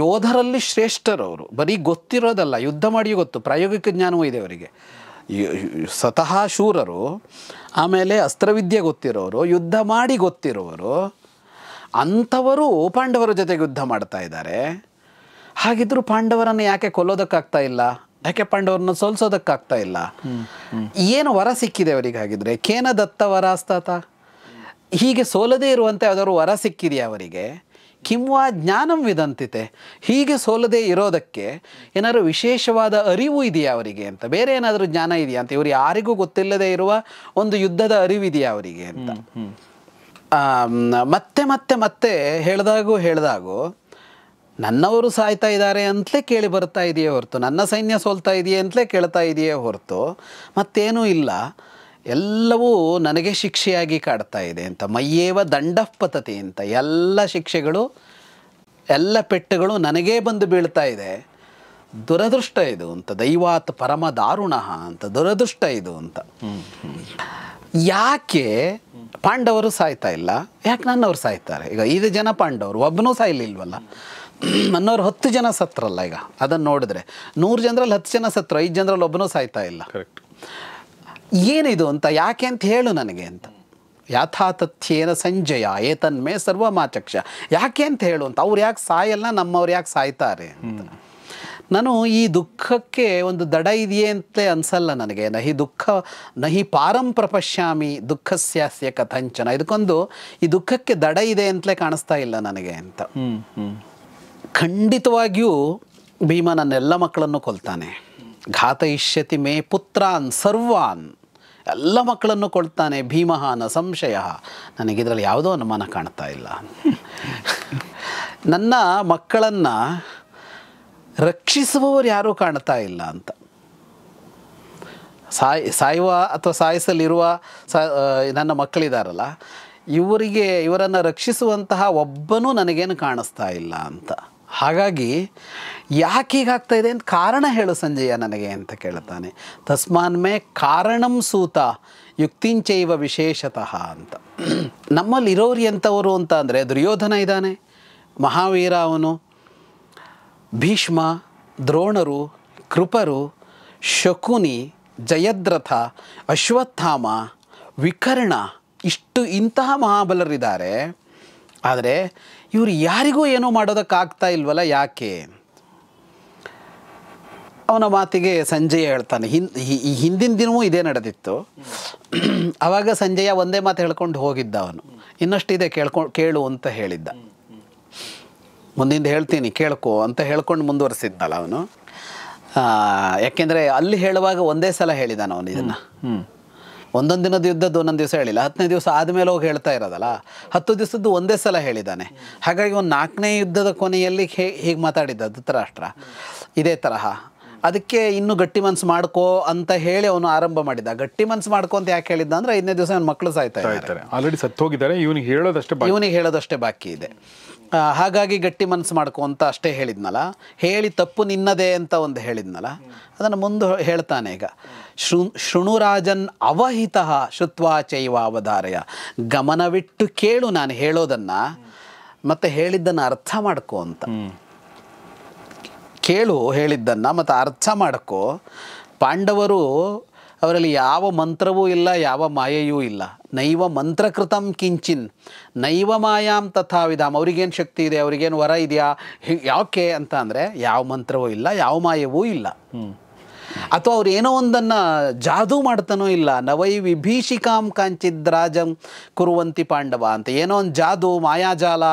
ಯೋಧರಲ್ಲಿ ಶ್ರೇಷ್ಠರವರು, ಬರೀ ಗೊತ್ತಿರೋದಲ್ಲ, ಯುದ್ಧ ಮಾಡಿಯೂ ಗೊತ್ತು, ಪ್ರಾಯೋಗಿಕ ಜ್ಞಾನವೂ ಇದೆ ಅವರಿಗೆ. ಸ್ವತಃ ಶೂರರು, ಆಮೇಲೆ ಅಸ್ತ್ರವಿದ್ಯೆ ಗೊತ್ತಿರೋರು, ಯುದ್ಧ ಮಾಡಿ ಗೊತ್ತಿರೋರು, ಅಂಥವರು ಪಾಂಡವರ ಜೊತೆಗೆ ಯುದ್ಧ ಮಾಡ್ತಾ ಇದ್ದಾರೆ. ಹಾಗಿದ್ರೂ ಪಾಂಡವರನ್ನು ಯಾಕೆ ಕೊಲ್ಲೋದಕ್ಕಾಗ್ತಾ ಇಲ್ಲ? ಯಾಕೆ ಪಾಂಡವರನ್ನು ಸೋಲ್ಸೋದಕ್ಕಾಗ್ತಾ ಇಲ್ಲ? ಏನು ವರ ಸಿಕ್ಕಿದೆ ಅವರಿಗೆ? ಹಾಗಿದ್ರೆ ಕೇನ ದತ್ತ ವರಾಸ್ತಾತ, ಹೀಗೆ ಸೋಲದೇ ಇರುವಂತೆ ಯಾವ್ದಾದ್ರು ವರ ಸಿಕ್ಕಿದೆಯಾ ಅವರಿಗೆ? ಕಿಂವಾ ಜ್ಞಾನಂ ವಿದಂತಿತೆ, ಹೀಗೆ ಸೋಲದೇ ಇರೋದಕ್ಕೆ ಏನಾದರೂ ವಿಶೇಷವಾದ ಅರಿವು ಇದೆಯಾ ಅವರಿಗೆ ಅಂತ, ಬೇರೆ ಏನಾದರೂ ಜ್ಞಾನ ಇದೆಯಾ ಅಂತ, ಇವರು ಯಾರಿಗೂ ಗೊತ್ತಿಲ್ಲದೆ ಇರುವ ಒಂದು ಯುದ್ಧದ ಅರಿವಿದೆಯಾ ಅವರಿಗೆ ಅಂತ. ಮತ್ತೆ ಹೇಳಿದಾಗೂ ನನ್ನವರು ಸಾಯ್ತಾ ಇದ್ದಾರೆ ಅಂತಲೇ ಕೇಳಿ ಬರ್ತಾ ಇದೆಯೇ ಹೊರತು, ನನ್ನ ಸೈನ್ಯ ಸೋಲ್ತಾ ಇದೆಯೇ ಅಂತಲೇ ಕೇಳ್ತಾ ಇದೆಯೇ ಹೊರತು ಮತ್ತೇನೂ ಇಲ್ಲ. ಎಲ್ಲವೂ ನನಗೆ ಶಿಕ್ಷೆಯಾಗಿ ಕಾಡ್ತಾ ಇದೆ ಅಂತ. ಮಯ್ಯೇವ ದಂಡಃ ಪತತಿ ಅಂತ. ಎಲ್ಲ ಶಿಕ್ಷೆಗಳು, ಎಲ್ಲ ಪೆಟ್ಟುಗಳು ನನಗೇ ಬಂದು ಬೀಳ್ತಾ ಇದೆ. ದುರದೃಷ್ಟ ಇದು ಅಂತ. ದೈವಾತ್ ಪರಮ ದಾರುಣ ಅಂತ. ದುರದೃಷ್ಟ ಇದು ಅಂತ. ಯಾಕೆ ಪಾಂಡವರು ಸಾಯ್ತಾ ಇಲ್ಲ? ಯಾಕೆ ನನ್ನವ್ರು ಸಾಯ್ತಾರೆ? ಈಗ 5 ಜನ ಪಾಂಡವರು, ಒಬ್ಬನೂ ಸಾಯ್ಲಿಲ್ವಲ್ಲ. ನನ್ನವ್ರು 10 ಜನ ಸತ್ರಲ್ಲ. ಈಗ ಅದನ್ನು ನೋಡಿದ್ರೆ 100 ಜನರಲ್ಲಿ 10 ಜನ ಸತ್ರು, 5 ಜನರಲ್ಲಿ ಒಬ್ಬನೂ ಸಾಯ್ತಾ ಇಲ್ಲ. ಕರೆಕ್ಟ್. ಏನಿದು ಅಂತ, ಯಾಕೆ ಅಂತ ಹೇಳು ನನಗೆ ಅಂತ. ಯಾಥಾತಥ್ಯೇನ ಸಂಜಯ ಏತನ್ಮೇ ಸರ್ವಮಾಚಕ್ಷ, ಯಾಕೆ ಅಂತ ಹೇಳು ಅಂತ. ಅವ್ರು ಯಾಕೆ ಸಾಯಲ್ಲ, ನಮ್ಮವ್ರು ಯಾಕೆ ಸಾಯ್ತಾರೆ ಅಂತ. ನಾನು ಈ ದುಃಖಕ್ಕೆ ಒಂದು ದಡ ಇದೆಯೇ ಅಂತಲೇ ಅನಿಸಲ್ಲ ನನಗೆ. ನಹಿ ಪಾರಂ ಪ್ರಪಶ್ಯಾಮಿ ದುಃಖಸ್ಯಾಸ್ಯ ಕಥಂಚನ. ಇದಕ್ಕೊಂದು ಈ ದುಃಖಕ್ಕೆ ದಡ ಇದೆ ಅಂತಲೇ ಕಾಣಿಸ್ತಾ ಇಲ್ಲ ನನಗೆ ಅಂತ. ಖಂಡಿತವಾಗಿಯೂ ಭೀಮ ನನ್ನೆಲ್ಲ ಮಕ್ಕಳನ್ನು ಕೊಲ್ತಾನೆ. ಘಾತಯಿಷ್ಯತಿ ಮೇ ಪುತ್ರಾನ್ ಸರ್ವಾನ್, ಎಲ್ಲ ಮಕ್ಕಳನ್ನು ಕೊಳ್ತಾನೆ. ಭೀಮಹಾನ ಸಂಶಯ, ನನಗಿದ್ರಲ್ಲಿ ಯಾವುದೋ ಅನುಮಾನ ಕಾಣ್ತಾ ಇಲ್ಲ. ನನ್ನ ಮಕ್ಕಳನ್ನು ರಕ್ಷಿಸುವವರು ಯಾರೂ ಕಾಣ್ತಾ ಇಲ್ಲ ಅಂತ. ಸಾಯುವ ಅಥವಾ ಸಾಯಿಸಲಿರುವ ನನ್ನ ಮಕ್ಕಳಿದಾರಲ್ಲ, ಇವರನ್ನು ರಕ್ಷಿಸುವಂತಹ ಒಬ್ಬನೂ ನನಗೇನು ಕಾಣಿಸ್ತಾ ಇಲ್ಲ ಅಂತ. ಹಾಗಾಗಿ ಯಾಕೆ ಹೀಗಾಗ್ತಾ ಇದೆ ಅಂತ ಕಾರಣ ಹೇಳು ಸಂಜಯ ನನಗೆ ಅಂತ ಕೇಳ್ತಾನೆ. ತಸ್ಮಾನ್ಮೇ ಕಾರಣಂ ಸೂತ ಯುಕ್ತಿಂಚೈವ ವಿಶೇಷತಃ ಅಂತ. ನಮ್ಮಲ್ಲಿರೋರು ಎಂಥವರು ಅಂತ ಅಂದರೆ, ದುರ್ಯೋಧನ ಇದ್ದಾನೆ, ಮಹಾವೀರ ಅವನು, ಭೀಷ್ಮ, ದ್ರೋಣರು, ಕೃಪರು, ಶಕುನಿ, ಜಯದ್ರಥ, ಅಶ್ವತ್ಥಾಮ, ವಿಕರ್ಣ, ಇಂತಹ ಮಹಾಬಲರಿದ್ದಾರೆ. ಆದರೆ ಇವರು ಯಾರಿಗೂ ಏನೂ ಮಾಡೋದಕ್ಕಾಗ್ತಾ ಇಲ್ವಲ್ಲ, ಯಾಕೆ? ಅವನ ಮಾತಿಗೆ ಸಂಜಯ ಹೇಳ್ತಾನೆ. ಹಿಂದಿನ ದಿನವೂ ಇದೇ ನಡೆದಿತ್ತು. ಆವಾಗ ಸಂಜಯ ಒಂದೇ ಮಾತು ಹೇಳ್ಕೊಂಡು ಹೋಗಿದ್ದ. ಅವನು ಇನ್ನಷ್ಟಿದೆ ಕೇಳು ಅಂತ ಹೇಳಿದ್ದ. ಮುಂದಿಂದ ಹೇಳ್ತೀನಿ ಕೇಳ್ಕೊ ಅಂತ ಹೇಳ್ಕೊಂಡು ಮುಂದುವರಿಸಿದ್ನಲ್ಲ ಅವನು. ಯಾಕೆಂದರೆ ಅಲ್ಲಿ ಹೇಳುವಾಗ ಒಂದೇ ಸಲ ಹೇಳಿದಾನ ಅವನು ಇದನ್ನು. ಒಂದೊಂದು ದಿನದ ಯುದ್ಧದ್ದು ಒಂದೊಂದು ದಿವಸ ಹೇಳಿಲ್ಲ, 10ನೇ ದಿವಸ ಆದಮೇಲೆ ಹೋಗಿ ಹೇಳ್ತಾ ಇರೋದಲ್ಲ, 10 ದಿವಸದ್ದು ಒಂದೇ ಸಲ ಹೇಳಿದ್ದಾನೆ. ಹಾಗಾಗಿ ಒಂದು 4ನೇ ಯುದ್ಧದ ಕೊನೆಯಲ್ಲಿ ಹೀಗೆ ಮಾತಾಡಿದ್ದ ಧೃತರಾಷ್ಟ್ರ ಇದೇ ತರಹ. ಅದಕ್ಕೆ ಇನ್ನೂ ಗಟ್ಟಿ ಮನಸ್ಸು ಮಾಡ್ಕೋ ಅಂತ ಹೇಳಿ ಅವನು ಆರಂಭ ಮಾಡಿದ್ದ. ಗಟ್ಟಿ ಮನಸ್ಸು ಮಾಡ್ಕೊ ಅಂತ ಯಾಕೆ ಹೇಳಿದ್ದ ಅಂದರೆ, 5ನೇ ದಿವಸ ಅವನ ಮಕ್ಕಳು ಸಾಯ್ತಾ ಇದ್ದಾರೆ, ಆಲ್ರೆಡಿ ಸತ್ತು ಹೋಗಿದ್ದಾರೆ, ಇವನಿಗೆ ಹೇಳೋದಷ್ಟೇ ಬಾಕಿ ಇದೆ. ಹಾಗಾಗಿ ಗಟ್ಟಿ ಮನಸ್ಸು ಮಾಡ್ಕೊ ಅಂತ ಅಷ್ಟೇ ಹೇಳಿದ್ನಲ್ಲ, ಹೇಳಿ ತಪ್ಪು ನಿನ್ನದೇ ಅಂತ ಒಂದು ಹೇಳಿದ್ನಲ್ಲ, ಅದನ್ನು ಮುಂದೆ ಹೇಳ್ತಾನೆ ಈಗ. ಶೃಣುರಾಜನ್ ಅವಹಿತ ಶುತ್ವಾ ಚೈವ ಅವಧಾರಯ. ಗಮನವಿಟ್ಟು ಕೇಳು ನಾನು ಹೇಳೋದನ್ನು, ಮತ್ತು ಹೇಳಿದ್ದನ್ನು ಅರ್ಥ ಮಾಡ್ಕೊ ಅಂತ. ಕೇಳು ಹೇಳಿದ್ದನ್ನು ಮತ್ತು ಅರ್ಥ ಮಾಡ್ಕೊ. ಪಾಂಡವರು ಅವರಲ್ಲಿ ಯಾವ ಮಂತ್ರವೂ ಇಲ್ಲ, ಯಾವ ಮಾಯೆಯೂ ಇಲ್ಲ. ನೈವ ಮಂತ್ರಕೃತಂ ಕಿಂಚಿನ್ ನೈವ ಮಾಯಾಂ ತಥಾವಿಧಾಮ್. ಅವ್ರಿಗೇನು ಶಕ್ತಿ ಇದೆ, ಅವ್ರಿಗೇನು ವರ ಇದೆಯಾ, ಯಾಕೆ ಅಂತ ಅಂದರೆ ಯಾವ ಮಂತ್ರವೂ ಇಲ್ಲ, ಯಾವ ಮಾಯವೂ ಇಲ್ಲ. ಅಥವಾ ಅವ್ರು ಏನೋ ಒಂದನ್ನು ಜಾದೂ ಮಾಡ್ತಾನೋ ಇಲ್ಲ. ನವೈ ವಿಭೀಷಿಕಾಂ ಕಾಂಚಿದ್ ರಾಜಂ ಕುರುವಂತಿ ಪಾಂಡವ ಅಂತ ಏನೋ ಒಂದು ಜಾದೂ ಮಾಯಾಜಾಲ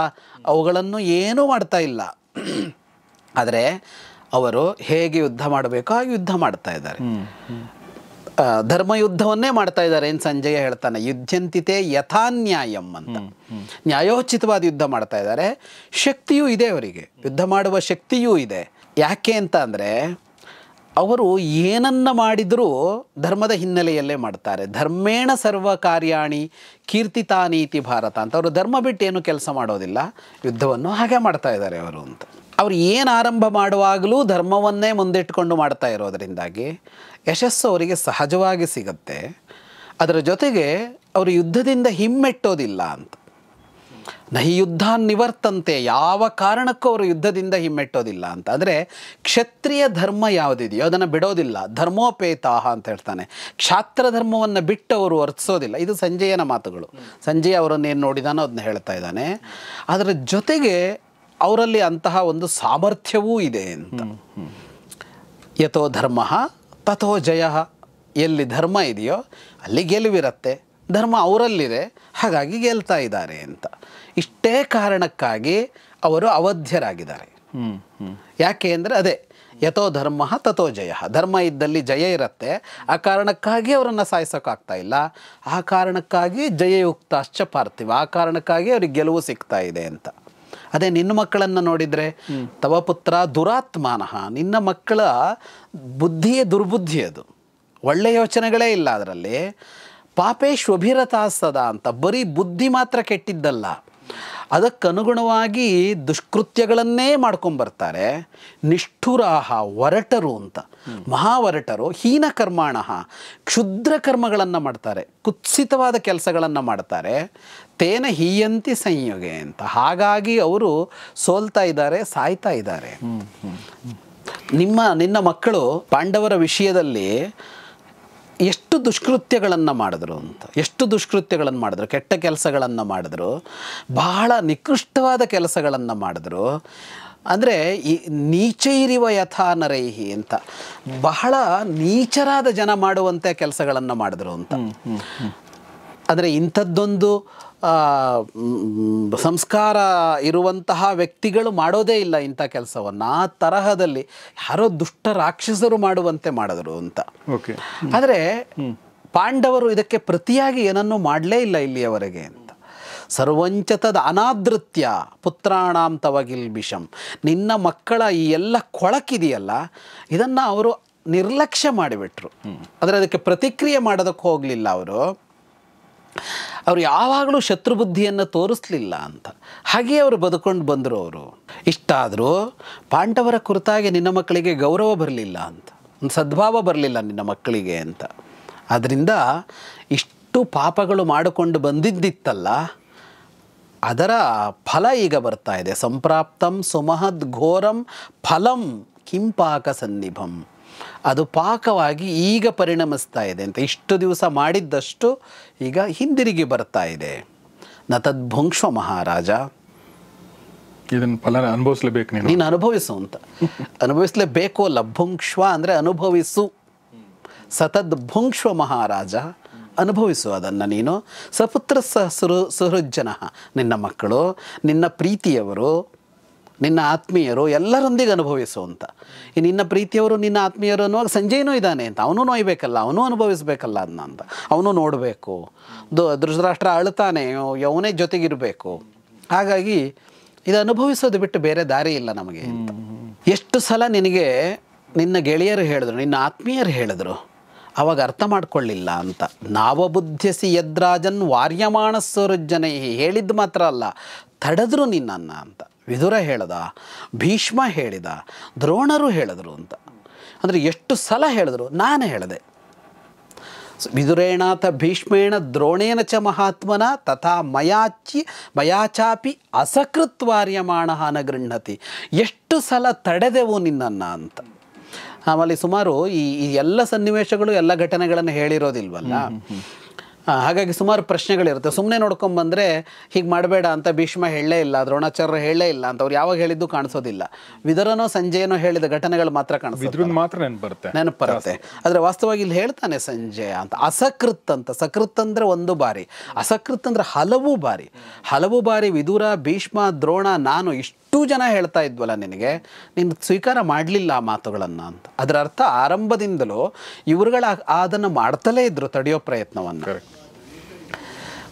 ಅವುಗಳನ್ನು ಏನೂ ಮಾಡ್ತಾ ಇಲ್ಲ. ಆದರೆ ಅವರು ಹೇಗೆ ಯುದ್ಧ ಮಾಡಬೇಕೋ ಹಾಗೆ ಯುದ್ಧ ಮಾಡ್ತಾ ಇದ್ದಾರೆ. ಧರ್ಮಯುದ್ಧವನ್ನೇ ಮಾಡ್ತಾ ಇದ್ದಾರೆ. ಏನು ಸಂಜಯ ಹೇಳ್ತಾನೆ, ಯುದ್ಧಂತಿತೆ ಯಥಾನ್ಯಾಯಂ ಅಂತ. ನ್ಯಾಯೋಚಿತವಾದ ಯುದ್ಧ ಮಾಡ್ತಾ ಇದ್ದಾರೆ. ಶಕ್ತಿಯೂ ಇದೆ ಅವರಿಗೆ, ಯುದ್ಧ ಮಾಡುವ ಶಕ್ತಿಯೂ ಇದೆ. ಯಾಕೆ ಅಂತ ಅಂದರೆ ಅವರು ಏನನ್ನ ಮಾಡಿದರೂ ಧರ್ಮದ ಹಿನ್ನೆಲೆಯಲ್ಲೇ ಮಾಡ್ತಾರೆ. ಧರ್ಮೇಣ ಸರ್ವ ಕಾರ್ಯಾಣಿ ಕೀರ್ತಿತಾನೀತಿ ಭಾರತ ಅಂತ. ಅವರು ಧರ್ಮ ಬಿಟ್ಟು ಏನು ಕೆಲಸ ಮಾಡೋದಿಲ್ಲ, ಯುದ್ಧವನ್ನು ಹಾಗೆ ಮಾಡ್ತಾ ಇದ್ದಾರೆ ಅವರು ಅಂತ. ಅವ್ರು ಏನು ಆರಂಭ ಮಾಡುವಾಗಲೂ ಧರ್ಮವನ್ನೇ ಮುಂದಿಟ್ಕೊಂಡು ಮಾಡ್ತಾ ಇರೋದರಿಂದಾಗಿ ಯಶಸ್ಸು ಅವರಿಗೆ ಸಹಜವಾಗಿ ಸಿಗುತ್ತೆ. ಅದರ ಜೊತೆಗೆ ಅವರು ಯುದ್ಧದಿಂದ ಹಿಮ್ಮೆಟ್ಟೋದಿಲ್ಲ ಅಂತ. ನಹಿ ಯುದ್ಧ ನಿವರ್ತಂತೆ, ಯಾವ ಕಾರಣಕ್ಕೂ ಅವರು ಯುದ್ಧದಿಂದ ಹಿಮ್ಮೆಟ್ಟೋದಿಲ್ಲ ಅಂತ. ಅಂದರೆ ಕ್ಷತ್ರಿಯ ಧರ್ಮ ಯಾವುದಿದೆಯೋ ಅದನ್ನು ಬಿಡೋದಿಲ್ಲ. ಧರ್ಮೋಪೇತಾಹ ಅಂತ ಹೇಳ್ತಾನೆ. ಕ್ಷಾತ್ರ ಧರ್ಮವನ್ನು ಬಿಟ್ಟು ಅವರು ವರ್ತಿಸೋದಿಲ್ಲ. ಇದು ಸಂಜಯನ ಮಾತುಗಳು. ಸಂಜಯ ಅವರನ್ನೇನು ನೋಡಿದಾನೋ ಅದನ್ನ ಹೇಳ್ತಾ ಇದ್ದಾನೆ. ಅದರ ಜೊತೆಗೆ ಅವರಲ್ಲಿ ಅಂತಹ ಒಂದು ಸಾಮರ್ಥ್ಯವೂ ಇದೆ ಅಂತ. ಯಥೋ ಧರ್ಮ ತಥೋ ಜಯ. ಎಲ್ಲಿ ಧರ್ಮ ಇದೆಯೋ ಅಲ್ಲಿ ಗೆಲುವಿರುತ್ತೆ. ಧರ್ಮ ಅವರಲ್ಲಿದೆ, ಹಾಗಾಗಿ ಗೆಲ್ತಾ ಇದ್ದಾರೆ ಅಂತ. ಇಷ್ಟೇ ಕಾರಣಕ್ಕಾಗಿ ಅವರು ಅವಧ್ಯರಾಗಿದ್ದಾರೆ. ಯಾಕೆ ಅಂದರೆ ಅದೇ ಯಥೋ ಧರ್ಮ ತಥೋ ಜಯ. ಧರ್ಮ ಇದ್ದಲ್ಲಿ ಜಯ ಇರುತ್ತೆ. ಆ ಕಾರಣಕ್ಕಾಗಿ ಅವರನ್ನು ಸಾಯಿಸೋಕ್ಕಾಗ್ತಾ ಇಲ್ಲ. ಆ ಕಾರಣಕ್ಕಾಗಿ ಜಯಯುಕ್ತಾಶ್ಚ ಪಾರ್ಥಿವ. ಆ ಕಾರಣಕ್ಕಾಗಿ ಅವ್ರಿಗೆ ಗೆಲುವು ಸಿಗ್ತಾ ಇದೆ ಅಂತ. ಅದೇ ನಿನ್ನ ಮಕ್ಕಳನ್ನು ನೋಡಿದರೆ ತವ ಪುತ್ರ ದುರಾತ್ಮಾನಃ. ನಿನ್ನ ಮಕ್ಕಳ ಬುದ್ಧಿಯೇ ದುರ್ಬುದ್ಧಿ, ಅದು ಒಳ್ಳೆಯ ಯೋಚನೆಗಳೇ ಇಲ್ಲ ಅದರಲ್ಲಿ. ಪಾಪೇಶ್ವಭಿರತಾ ಸದಾ ಅಂತ. ಬರೀ ಬುದ್ಧಿ ಮಾತ್ರ ಕೆಟ್ಟಿದ್ದಲ್ಲ, ಅದಕ್ಕನುಗುಣವಾಗಿ ದುಷ್ಕೃತ್ಯಗಳನ್ನೇ ಮಾಡ್ಕೊಂಬರ್ತಾರೆ. ನಿಷ್ಠುರಾಹ, ಒರಟರು ಅಂತ, ಮಹಾವರಟರು. ಹೀನ ಕರ್ಮಾಣ, ಕ್ಷುದ್ರ ಕರ್ಮಗಳನ್ನು ಮಾಡ್ತಾರೆ, ಕುತ್ಸಿತವಾದ ಕೆಲಸಗಳನ್ನು ಮಾಡ್ತಾರೆ. ತೇನ ಹೀಯಂತಿ ಸಂಯೋಗೆ ಅಂತ. ಹಾಗಾಗಿ ಅವರು ಸೋಲ್ತಾ ಇದ್ದಾರೆ, ಸಾಯ್ತಾ ಇದ್ದಾರೆ. ನಿನ್ನ ಮಕ್ಕಳು ಪಾಂಡವರ ವಿಷಯದಲ್ಲಿ ಎಷ್ಟು ದುಷ್ಕೃತ್ಯಗಳನ್ನು ಮಾಡಿದ್ರು ಅಂತ. ಎಷ್ಟು ದುಷ್ಕೃತ್ಯಗಳನ್ನು ಮಾಡಿದ್ರು, ಕೆಟ್ಟ ಕೆಲಸಗಳನ್ನು ಮಾಡಿದ್ರು, ಬಹಳ ನಿಕೃಷ್ಟವಾದ ಕೆಲಸಗಳನ್ನು ಮಾಡಿದ್ರು. ಅಂದರೆ ಈ ನೀಚೈರಿವ ಯಥಾ ನರೈಹಿ ಅಂತ, ಬಹಳ ನೀಚರಾದ ಜನ ಮಾಡುವಂಥ ಕೆಲಸಗಳನ್ನು ಮಾಡಿದ್ರು ಅಂತ. ಅಂದರೆ ಇಂಥದ್ದೊಂದು ಸಂಸ್ಕಾರ ಇರುವಂತಹ ವ್ಯಕ್ತಿಗಳು ಮಾಡೋದೇ ಇಲ್ಲ ಇಂಥ ಕೆಲಸವನ್ನು. ಆ ತರಹದಲ್ಲಿ ಯಾರೋ ದುಷ್ಟ ರಾಕ್ಷಸರು ಮಾಡುವಂತೆ ಮಾಡಿದ್ರು ಅಂತ. ಆದರೆ ಪಾಂಡವರು ಇದಕ್ಕೆ ಪ್ರತಿಯಾಗಿ ಏನನ್ನೂ ಮಾಡಲೇ ಇಲ್ಲ ಇಲ್ಲಿಯವರೆಗೆ ಅಂತ. ಸರ್ವಂಚತದ ಅನಾದೃತ್ಯ ಪುತ್ರಾಣಾಂ ತವಗಿಲ್ಬಿಷಂ. ನಿನ್ನ ಮಕ್ಕಳ ಈ ಎಲ್ಲ ಕೊಳಕಿದೆಯಲ್ಲ, ಇದನ್ನು ಅವರು ನಿರ್ಲಕ್ಷ್ಯ ಮಾಡಿಬಿಟ್ರು. ಅಂದರೆ ಅದಕ್ಕೆ ಪ್ರತಿಕ್ರಿಯೆ ಮಾಡೋದಕ್ಕೆ ಹೋಗಲಿಲ್ಲ ಅವರು. ಅವರು ಯಾವಾಗಲೂ ಶತ್ರುಬುದ್ಧಿಯನ್ನು ತೋರಿಸ್ಲಿಲ್ಲ ಅಂತ. ಹಾಗೆಯೇ ಅವರು ಬದುಕೊಂಡು ಬಂದರು ಅವರು. ಇಷ್ಟಾದರೂ ಪಾಂಡವರ ಕುರಿತಾಗಿ ನಿನ್ನ ಮಕ್ಕಳಿಗೆ ಗೌರವ ಬರಲಿಲ್ಲ ಅಂತ, ಒಂದು ಸದ್ಭಾವ ಬರಲಿಲ್ಲ ನಿನ್ನ ಮಕ್ಕಳಿಗೆ ಅಂತ. ಆದ್ದರಿಂದ ಇಷ್ಟು ಪಾಪಗಳು ಮಾಡಿಕೊಂಡು ಬಂದಿದ್ದಿತ್ತಲ್ಲ, ಅದರ ಫಲ ಈಗ ಬರ್ತಾ ಇದೆ. ಸಂಪ್ರಾಪ್ತಂ ಸುಮಹದ್ ಘೋರಂ ಫಲಂ ಕಿಂಪಾಕ ಸನ್ನಿಭಂ. ಅದು ಪಾಕವಾಗಿ ಈಗ ಪರಿಣಮಿಸ್ತಾ ಇದೆ ಅಂತ. ಇಷ್ಟು ದಿವಸ ಮಾಡಿದ್ದಷ್ಟು ಈಗ ಹಿಂದಿರುಗಿ ಬರ್ತಾ ಇದೆ. ನ ತದ್ಭುಂಕ್ಷ್ವ ಮಹಾರಾಜ. ಇದನ್ನು ಫಲ ಅನುಭವಿಸ್ಲೇಬೇಕು, ನೀನು ಅನುಭವಿಸು ಅಂತ. ಅನುಭವಿಸ್ಲೇಬೇಕು ಅಲ್ಲ, ಭುಂಕ್ಷ್ವ ಅಂದರೆ ಅನುಭವಿಸು. ಸತದ್ ಭುಂಕ್ಷ್ವ ಮಹಾರಾಜ, ಅನುಭವಿಸು ಅದನ್ನು ನೀನು. ಸಪುತ್ರ ಸುಹೃಜ್ಜನ, ನಿನ್ನ ಮಕ್ಕಳು, ನಿನ್ನ ಪ್ರೀತಿಯವರು, ನಿನ್ನ ಆತ್ಮೀಯರು ಎಲ್ಲರೊಂದಿಗೆ ಅನುಭವಿಸು ಅಂತ. ಈ ನಿನ್ನ ಪ್ರೀತಿಯವರು ನಿನ್ನ ಆತ್ಮೀಯರು ಅನ್ನುವಾಗ ಸಂಜಯನೂ ಇದ್ದಾನೆ ಅಂತ. ಅವನು ನೋಯ್ಬೇಕಲ್ಲ, ಅವನು ಅನುಭವಿಸ್ಬೇಕಲ್ಲ ಅದನ್ನ ಅಂತ. ಅವನು ನೋಡಬೇಕು. ಧೃತರಾಷ್ಟ್ರ ಅಳ್ತಾನೆ, ಅವನೇ ಜೊತೆಗಿರಬೇಕು. ಹಾಗಾಗಿ ಇದು ಅನುಭವಿಸೋದು ಬಿಟ್ಟು ಬೇರೆ ದಾರಿ ಇಲ್ಲ ನಮಗೆ ಅಂತ. ಎಷ್ಟು ಸಲ ನಿನಗೆ ನಿನ್ನ ಗೆಳೆಯರು ಹೇಳಿದ್ರು, ನಿನ್ನ ಆತ್ಮೀಯರು ಹೇಳಿದ್ರು, ಅವಾಗ ಅರ್ಥ ಮಾಡ್ಕೊಳ್ಳಿಲ್ಲ ಅಂತ. ನಾವಬುದ್ಧಿಸಿ ಯದ್ರಾಜನ್ ವಾರ್ಯಮಾಣ ಸ್ವರುಜ್ಜನೆ, ಹೇಳಿದ್ದು ಮಾತ್ರ ಅಲ್ಲ, ತಡೆದ್ರು ನಿನ್ನನ್ನು ಅಂತ. ವಿದುರ ಹೇಳ್ದ, ಭೀಷ್ಮ ಹೇಳಿದ, ದ್ರೋಣರು ಹೇಳಿದ್ರು ಅಂತ. ಅಂದರೆ ಎಷ್ಟು ಸಲ ಹೇಳಿದ್ರು, ನಾನು ಹೇಳಿದೆ. ವಿದುರೇಣಾಥ ಭೀಷ್ಮೇಣ ದ್ರೋಣೇನ ಚ ಮಹಾತ್ಮನ ತಥಾ ಮಯಾಚಾಪಿ ಅಸಕೃತ್ವಾರ್ಯಮಾಣ ನ ಗೃಹ್ಣತಿ. ಎಷ್ಟು ಸಲ ತಡೆದೆವು ನಿನ್ನನ್ನು ಅಂತ. ಆಮೇಲೆ ಸುಮಾರು ಈ ಎಲ್ಲ ಸನ್ನಿವೇಶಗಳು ಎಲ್ಲ ಘಟನೆಗಳನ್ನು ಹೇಳಿರೋದಿಲ್ವಲ್ಲ, ಹಾಗಾಗಿ ಸುಮಾರು ಪ್ರಶ್ನೆಗಳಿರುತ್ತೆ. ಸುಮ್ಮನೆ ನೋಡ್ಕೊಂಬಂದರೆ ಹೀಗೆ ಮಾಡಬೇಡ ಅಂತ ಭೀಷ್ಮ ಹೇಳಲೇ ಇಲ್ಲ, ದ್ರೋಣಾಚಾರ್ಯರು ಹೇಳಲೇ ಇಲ್ಲ ಅಂತ ಅವ್ರು ಯಾವಾಗ ಹೇಳಿದ್ದು ಕಾಣಿಸೋದಿಲ್ಲ. ವಿದುರನೋ ಸಂಜಯನೋ ಹೇಳಿದ ಘಟನೆಗಳು ಮಾತ್ರ ಕಾಣಿಸ್ತದೆ, ಮಾತ್ರ ನೆನಪು ಬರುತ್ತೆ. ಆದರೆ ವಾಸ್ತವವಾಗಿ ಇಲ್ಲಿ ಹೇಳ್ತಾನೆ ಸಂಜಯ ಅಂತ. ಅಸಕೃತ್ ಅಂತ, ಸಕೃತ್ ಅಂದರೆ ಒಂದು ಬಾರಿ, ಅಸಕೃತ್ ಅಂದರೆ ಹಲವು ಬಾರಿ ವಿದುರ, ಭೀಷ್ಮ, ದ್ರೋಣ, ನಾನು ಇಷ್ಟೂ ಜನ ಹೇಳ್ತಾ ಇದ್ವಲ್ಲ ನಿನಗೆ, ನೀನು ಸ್ವೀಕಾರ ಮಾಡಲಿಲ್ಲ ಆ ಮಾತುಗಳನ್ನು ಅಂತ. ಅದರ ಅರ್ಥ ಆರಂಭದಿಂದಲೂ ಇವರುಗಳ ಅದನ್ನು ಮಾಡ್ತಲೇ ಇದ್ರು, ತಡೆಯೋ ಪ್ರಯತ್ನವನ್ನು.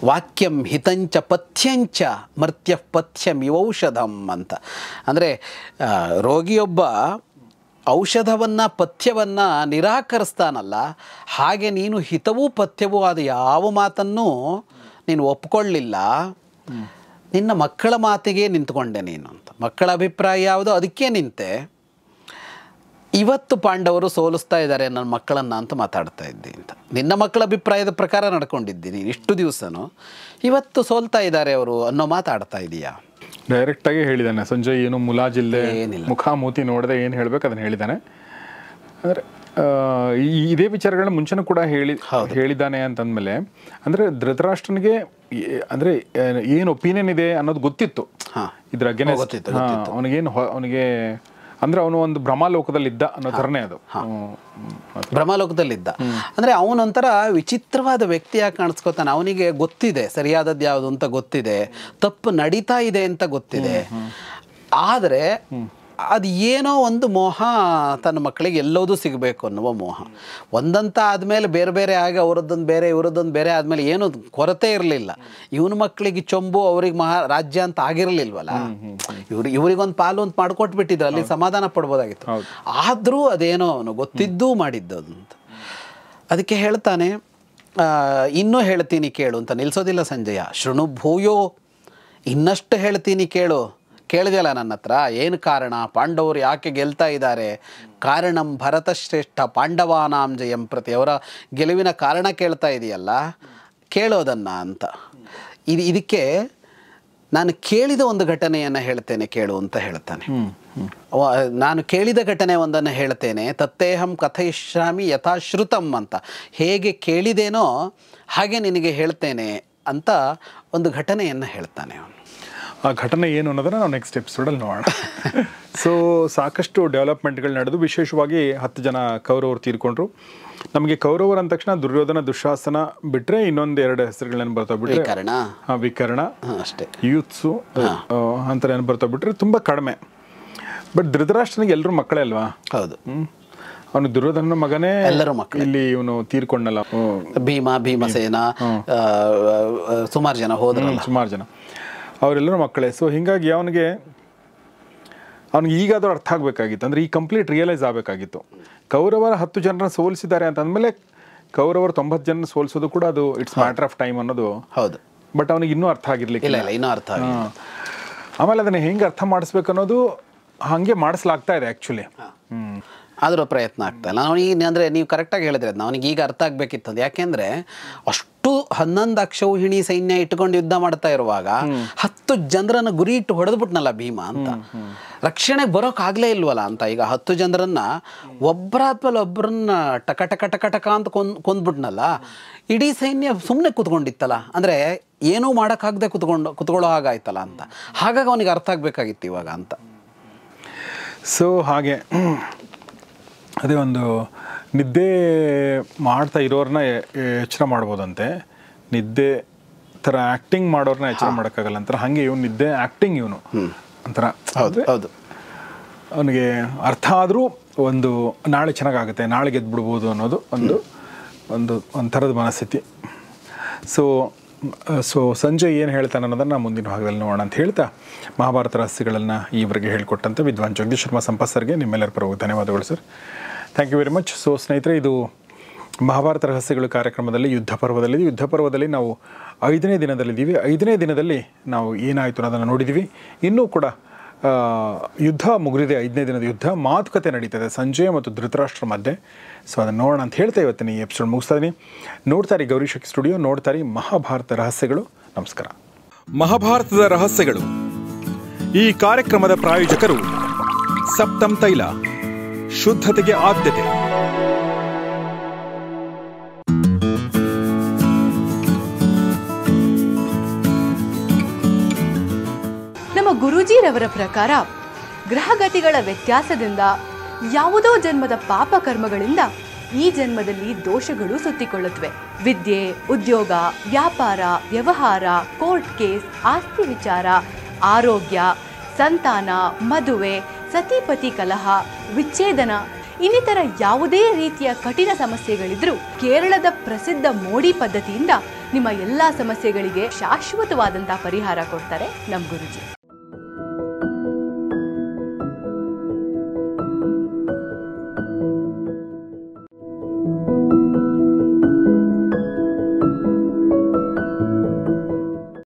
ವಾಕ್ಯಂ ಹಿತಂಚ ಪಥ್ಯಂಚ ಮರ್ತ್ಯ ಪಥ್ಯಂ ಇವೌಷಧಂ ಅಂತ. ಅಂದರೆ ರೋಗಿಯೊಬ್ಬ ಔಷಧವನ್ನು ಪಥ್ಯವನ್ನು ನಿರಾಕರಿಸ್ತಾನಲ್ಲ, ಹಾಗೆ ನೀನು ಹಿತವೂ ಪಥ್ಯವೂ ಆದ ಯಾವ ಮಾತನ್ನೂ ನೀನು ಒಪ್ಕೊಳ್ಳಿಲ್ಲ. ನಿನ್ನ ಮಕ್ಕಳ ಮಾತಿಗೆ ನಿಂತ್ಕೊಂಡೆ ನೀನು ಅಂತ. ಮಕ್ಕಳ ಅಭಿಪ್ರಾಯ ಯಾವುದೋ ಅದಕ್ಕೆ ನಿಂತೆ. ಇವತ್ತು ಪಾಂಡವರು ಸೋಲಿಸ್ತಾ ಇದ್ದಾರೆ ನನ್ನ ಮಕ್ಕಳನ್ನು ಅಂತ ಮಾತಾಡ್ತಾ ಇದ್ದಿ ಅಂತ. ನಿನ್ನ ಮಕ್ಕಳ ಅಭಿಪ್ರಾಯದ ಪ್ರಕಾರ ನಡ್ಕೊಂಡಿದ್ದೀನಿ ಇಷ್ಟು ದಿವಸನೂ, ಇವತ್ತು ಸೋಲ್ತಾ ಇದ್ದಾರೆ ಅವರು ಅನ್ನೋ ಮಾತಾಡ್ತಾ ಇದೀಯಾ? ಡೈರೆಕ್ಟಾಗಿ ಹೇಳಿದ್ದಾನೆ ಸಂಜಯ್, ಏನು ಮುಲಾಜಿಲ್ಲೆ, ಮುಖಾಮೂತಿ ನೋಡದೆ ಏನು ಹೇಳ್ಬೇಕು ಅದನ್ನು ಹೇಳಿದ್ದಾನೆ. ಅಂದರೆ ಇದೇ ವಿಚಾರಗಳನ್ನ ಮುಂಚೆನೂ ಕೂಡ ಹೇಳಿದ್ದಾನೆ ಅಂತಂದಮೇಲೆ, ಅಂದರೆ ಧೃತರಾಷ್ಟ್ರನಿಗೆ ಅಂದರೆ ಏನು ಒಪಿನಿಯನ್ ಇದೆ ಅನ್ನೋದು ಗೊತ್ತಿತ್ತು ಇದ್ರ ಅಗೇನೆಸ್ಟ್. ಅವನಿಗೆ ಅಂದ್ರೆ ಅವನು ಒಂದು ಭ್ರಮಾಲೋಕದಲ್ಲಿದ್ದ ಅನ್ನೋ ಥರನೇ ಅದು. ಭ್ರಮಾಲೋಕದಲ್ಲಿದ್ದ ಅಂದರೆ ಅವನೊಂಥರ ವಿಚಿತ್ರವಾದ ವ್ಯಕ್ತಿಯಾಗಿ ಕಾಣಿಸ್ಕೋತಾನೆ. ಅವನಿಗೆ ಗೊತ್ತಿದೆ ಸರಿಯಾದದ್ದು ಯಾವುದು ಅಂತ ಗೊತ್ತಿದೆ, ತಪ್ಪು ನಡೀತಾ ಇದೆ ಅಂತ ಗೊತ್ತಿದೆ. ಆದರೆ ಅದು ಏನೋ ಒಂದು ಮೋಹ, ತನ್ನ ಮಕ್ಕಳಿಗೆ ಎಲ್ಲೋದು ಸಿಗಬೇಕು ಅನ್ನುವ ಮೋಹ. ಒಂದಂತ ಆದಮೇಲೆ ಬೇರೆ ಬೇರೆ ಆಗಿ ಅವರದ್ದೊಂದು ಬೇರೆ ಇವರದ್ದೊಂದು ಬೇರೆ ಆದಮೇಲೆ ಏನೂ ಕೊರತೆ ಇರಲಿಲ್ಲ. ಇವನ ಮಕ್ಕಳಿಗೆ ಚೊಂಬು, ಅವ್ರಿಗೆ ರಾಜ್ಯ ಅಂತ ಆಗಿರಲಿಲ್ವಲ್ಲ. ಇವ್ರಿಗೊಂದು ಪಾಲು ಅಂತ ಮಾಡಿಕೊಟ್ಬಿಟ್ಟಿದ್ರು, ಅಲ್ಲಿ ಸಮಾಧಾನ ಪಡ್ಬೋದಾಗಿತ್ತು. ಆದರೂ ಅದೇನೋ ಅವನು ಗೊತ್ತಿದ್ದೂ ಮಾಡಿದ್ದು ಅಂತ. ಅದಕ್ಕೆ ಹೇಳ್ತಾನೆ, ಇನ್ನೂ ಹೇಳ್ತೀನಿ ಕೇಳು ಅಂತ ನಿಲ್ಲಿಸೋದಿಲ್ಲ ಸಂಜಯ. ಶೃಣು ಭೂಯೋ, ಇನ್ನಷ್ಟು ಹೇಳ್ತೀನಿ ಕೇಳು. ಕೇಳಿದೆಯಲ್ಲ ನನ್ನ ಹತ್ರ, ಏನು ಕಾರಣ, ಪಾಂಡವರು ಯಾಕೆ ಗೆಲ್ತಾ ಇದ್ದಾರೆ, ಕಾರಣಂ ಭರತಶ್ರೇಷ್ಠ ಪಾಂಡವಾನಾಂ ಜಯಂ ಪ್ರತಿ, ಅವರ ಗೆಲುವಿನ ಕಾರಣ ಕೇಳ್ತಾ ಇದೆಯಲ್ಲ, ಕೇಳೋದನ್ನು ಅಂತ. ಇದಕ್ಕೆ ನಾನು ಕೇಳಿದ ಒಂದು ಘಟನೆಯನ್ನು ಹೇಳ್ತೇನೆ ಕೇಳು ಅಂತ ಹೇಳ್ತಾನೆ. ನಾನು ಕೇಳಿದ ಘಟನೆ ಒಂದನ್ನು ಹೇಳ್ತೇನೆ. ತತ್ತೇಹಂ ಕಥಯಿಷ್ಯಾಮಿ ಯಥಾಶ್ರುತಂ ಅಂತ. ಹೇಗೆ ಕೇಳಿದೇನೋ ಹಾಗೆ ನಿನಗೆ ಹೇಳ್ತೇನೆ ಅಂತ ಒಂದು ಘಟನೆಯನ್ನು ಹೇಳ್ತಾನೆ ಅವನು. ಆ ಘಟನೆ ಏನು ಅನ್ನೋದನ್ನು ನಾವು ನೆಕ್ಸ್ಟ್ ಎಪಿಸೋಡಲ್ಲಿ ನೋಡೋಣ. ಸೊ ಸಾಕಷ್ಟು ಡೆವಲಪ್ಮೆಂಟ್ಗಳು ನಡೆದು, ವಿಶೇಷವಾಗಿ 10 ಜನ ಕೌರವರು ತೀರ್ಕೊಂಡ್ರು. ನಮಗೆ ಕೌರವರು ಅಂದ ತಕ್ಷಣ ದುರ್ಯೋಧನ, ದುಶ್ಯಾಸನ ಬಿಟ್ಟರೆ ಇನ್ನೊಂದು 2 ಹೆಸರುಗಳೇನು ಬರ್ತಾವೆ ಬಿಟ್ಟರೆ ವಿಕರ್ಣ ಅಷ್ಟೇ, ಯೂತ್ಸು ಅಂತ ಏನು ಬರ್ತಾವೆ ಬಿಟ್ಟರೆ ತುಂಬ ಕಡಿಮೆ. ಬಟ್ ಧೃತರಾಷ್ಟ್ರನಿಗೆ ಎಲ್ಲರೂ ಮಕ್ಕಳೇ ಅಲ್ವಾ? ಹೌದು. ಅವನು ದುರ್ಯೋಧನ ಮಗನೇ, ಎಲ್ಲರೂ ಮಕ್ಕಳು. ಇಲ್ಲಿ ಇವನು ತೀರ್ಕೊಂಡಲ್ಲ, ಭೀಮಸೇನ, ಸುಮಾರು ಜನ ಹೋದ್ರಲ್ಲ, ಸುಮಾರು ಜನ ಅವರೆಲ್ಲರೂ ಮಕ್ಕಳೇ. ಸೊ ಹೀಗಾಗಿ ಅವನಿಗೆ ಈಗಾದರೂ ಅರ್ಥ ಆಗಬೇಕಾಗಿತ್ತು, ಅಂದರೆ ಈ ಕಂಪ್ಲೀಟ್ ರಿಯಲೈಸ್ ಆಗಬೇಕಾಗಿತ್ತು. ಕೌರವರ 10 ಜನರನ್ನ ಸೋಲಿಸಿದ್ದಾರೆ ಅಂತ ಅಂದಮೇಲೆ ಕೌರವರು 90 ಜನ ಸೋಲಿಸೋದು ಕೂಡ ಅದು ಇಟ್ಸ್ ಮ್ಯಾಟರ್ ಆಫ್ ಟೈಮ್ ಅನ್ನೋದು. ಹೌದು. ಬಟ್ ಅವನಿಗೆ ಇನ್ನೂ ಅರ್ಥ ಆಗಿರ್ಲಿಕ್ಕಿಲ್ಲ. ಇನ್ನೂ ಅರ್ಥ ಆಗಿಲ್ಲ. ಆಮೇಲೆ ಅದನ್ನು ಹೆಂಗೆ ಅರ್ಥ ಮಾಡಿಸ್ಬೇಕು ಅನ್ನೋದು ಹಾಗೆ ಮಾಡಿಸ್ಲಾಗ್ತಾ ಇದೆ ಆ್ಯಕ್ಚುಲಿ. ಆದರೂ ಪ್ರಯತ್ನ ಆಗ್ತಾ ಇಲ್ಲ ಅವನಿಗೆ. ಅಂದರೆ ನೀವು ಕರೆಕ್ಟಾಗಿ ಹೇಳಿದ್ರೆ ಅದು ಅವನಿಗೆ ಈಗ ಅರ್ಥ ಆಗಬೇಕಿತ್ತದು. ಯಾಕೆಂದರೆ ಅಷ್ಟು 11 ಅಕ್ಷೌಹಿಣಿ ಸೈನ್ಯ ಇಟ್ಕೊಂಡು ಯುದ್ಧ ಮಾಡ್ತಾ ಇರುವಾಗ 10 ಜನರನ್ನು ಗುರಿ ಇಟ್ಟು ಹೊಡೆದ್ಬಿಟ್ನಲ್ಲ ಭೀಮ ಅಂತ. ರಕ್ಷಣೆಗೆ ಬರೋಕ್ಕಾಗಲೇ ಇಲ್ವಲ್ಲ ಅಂತ. ಈಗ 10 ಜನರನ್ನು ಒಬ್ಬರಾದ್ಮೇಲೆ ಒಬ್ಬರನ್ನ ಟಕ ಟಕ ಟಕ ಟಕ ಅಂತ ಕೊಂದ್ಬಿಟ್ನಲ್ಲ. ಇಡೀ ಸೈನ್ಯ ಸುಮ್ಮನೆ ಕೂತ್ಕೊಂಡಿತ್ತಲ್ಲ, ಅಂದರೆ ಏನೂ ಮಾಡೋಕ್ಕಾಗದೆ ಕೂತ್ಕೊಳ್ಳೋ ಹಾಗಾಯ್ತಲ್ಲ ಅಂತ. ಹಾಗಾಗಿ ಅವನಿಗೆ ಅರ್ಥ ಆಗಬೇಕಾಗಿತ್ತು ಇವಾಗ ಅಂತ. ಸೊ ಹಾಗೆ ಅದೇ ಒಂದು ನಿದ್ದೆ ಮಾಡ್ತಾ ಇರೋರನ್ನ ಎಚ್ಚರ ಮಾಡ್ಬೋದಂತೆ, ನಿದ್ದೆ ಥರ ಆ್ಯಕ್ಟಿಂಗ್ ಮಾಡೋರನ್ನ ಎಚ್ಚರ ಮಾಡೋಕ್ಕಾಗಲ್ಲ ಅಂತಾರೆ. ಹಾಗೆ ಇವನು ನಿದ್ದೆ ಆ್ಯಕ್ಟಿಂಗ್ ಇವನು ಒಂಥರ. ಹೌದು ಹೌದು. ಅವನಿಗೆ ಅರ್ಥ ಆದರೂ ಒಂದು ನಾಳೆ ಚೆನ್ನಾಗಾಗುತ್ತೆ, ನಾಳೆ ಗೆದ್ಬಿಡ್ಬೋದು ಅನ್ನೋದು ಒಂಥರದ ಮನಸ್ಥಿತಿ. ಸೊ ಸಂಜಯ್ ಏನು ಹೇಳ್ತಾನೆ ಅನ್ನೋದನ್ನು ಮುಂದಿನ ಭಾಗದಲ್ಲಿ ನೋಡೋಣ ಅಂತ ಹೇಳ್ತಾ, ಮಹಾಭಾರತ ರಹಸ್ಯಗಳನ್ನು ಈವರೆಗೆ ಹೇಳಿಕೊಟ್ಟಂಥ ವಿದ್ವಾನ್ ಜಗದೀಶ್ ಶರ್ಮಾ ಸಂಪತ್ ಸರ್ಗೆ ನಿಮ್ಮೆಲ್ಲರ ಪರವಾಗಿ ಧನ್ಯವಾದಗಳು sir. Thank you very much. So ಸ್ನೇಹಿತರೆ, ಇದು ಮಹಾಭಾರತ ರಹಸ್ಯಗಳು ಕಾರ್ಯಕ್ರಮದಲ್ಲಿ ಯುದ್ಧ ಪರ್ವದಲ್ಲಿ ನಾವು 5ನೇ ದಿನದಲ್ಲಿದ್ದೀವಿ. 5ನೇ ದಿನದಲ್ಲಿ ನಾವು ಏನಾಯಿತು ಅನ್ನೋದನ್ನು ನೋಡಿದ್ದೀವಿ. ಇನ್ನೂ ಕೂಡ ಯುದ್ಧ ಮುಗಿದಿದೆ. 5ನೇ ದಿನದ ಯುದ್ಧ, ಮಾತುಕತೆ ನಡೀತದೆ ಸಂಜಯ ಮತ್ತು ಧೃತರಾಷ್ಟ್ರ ಮಧ್ಯೆ. ಸೊ ಅದನ್ನು ನೋಡೋಣ ಅಂತ ಹೇಳ್ತಾ ಇವತ್ತಿನ ಈ ಎಪಿಸೋಡ್ ಮುಗಿಸ್ತಾ ಇದ್ದೀನಿ. ನೋಡ್ತಾರೆ ಗೌರಿಶಕ್ತಿ ಸ್ಟುಡಿಯೋ, ನೋಡ್ತಾರೆ ಮಹಾಭಾರತ ರಹಸ್ಯಗಳು. ನಮಸ್ಕಾರ. ಮಹಾಭಾರತದ ರಹಸ್ಯಗಳು ಈ ಕಾರ್ಯಕ್ರಮದ ಪ್ರಾಯೋಜಕರು ಸಪ್ತಮ್ ತೈಲ, ಶುದ್ಧತೆಗೆ ಆದ್ಯತೆ. ನಮ್ಮ ಗುರೂಜಿರವರ ಪ್ರಕಾರ ಗ್ರಹಗತಿಗಳ ವ್ಯತ್ಯಾಸದಿಂದ ಯಾವುದೋ ಜನ್ಮದ ಪಾಪ ಕರ್ಮಗಳಿಂದ ಈ ಜನ್ಮದಲ್ಲಿ ದೋಷಗಳು ಸುತ್ತಿಕೊಳ್ಳುತ್ತವೆ. ವಿದ್ಯೆ, ಉದ್ಯೋಗ, ವ್ಯಾಪಾರ, ವ್ಯವಹಾರ, ಕೋರ್ಟ್ ಕೇಸ್, ಆಸ್ತಿ ವಿಚಾರ, ಆರೋಗ್ಯ, ಸಂತಾನ, ಮದುವೆ, ಸತಿಪತಿ ಕಲಹ, ವಿಚ್ಛೇದನ ಇನ್ನಿತರ ಯಾವುದೇ ರೀತಿಯ ಕಠಿಣ ಸಮಸ್ಯೆಗಳಿದ್ರೂ ಕೇರಳದ ಪ್ರಸಿದ್ಧ ಮೋಡಿ ಪದ್ಧತಿಯಿಂದ ನಿಮ್ಮ ಎಲ್ಲ ಸಮಸ್ಯೆಗಳಿಗೆ ಶಾಶ್ವತವಾದಂತಹ ಪರಿಹಾರ ಕೊಡ್ತಾರೆ ನಮ್ಮ ಗುರೂಜಿ.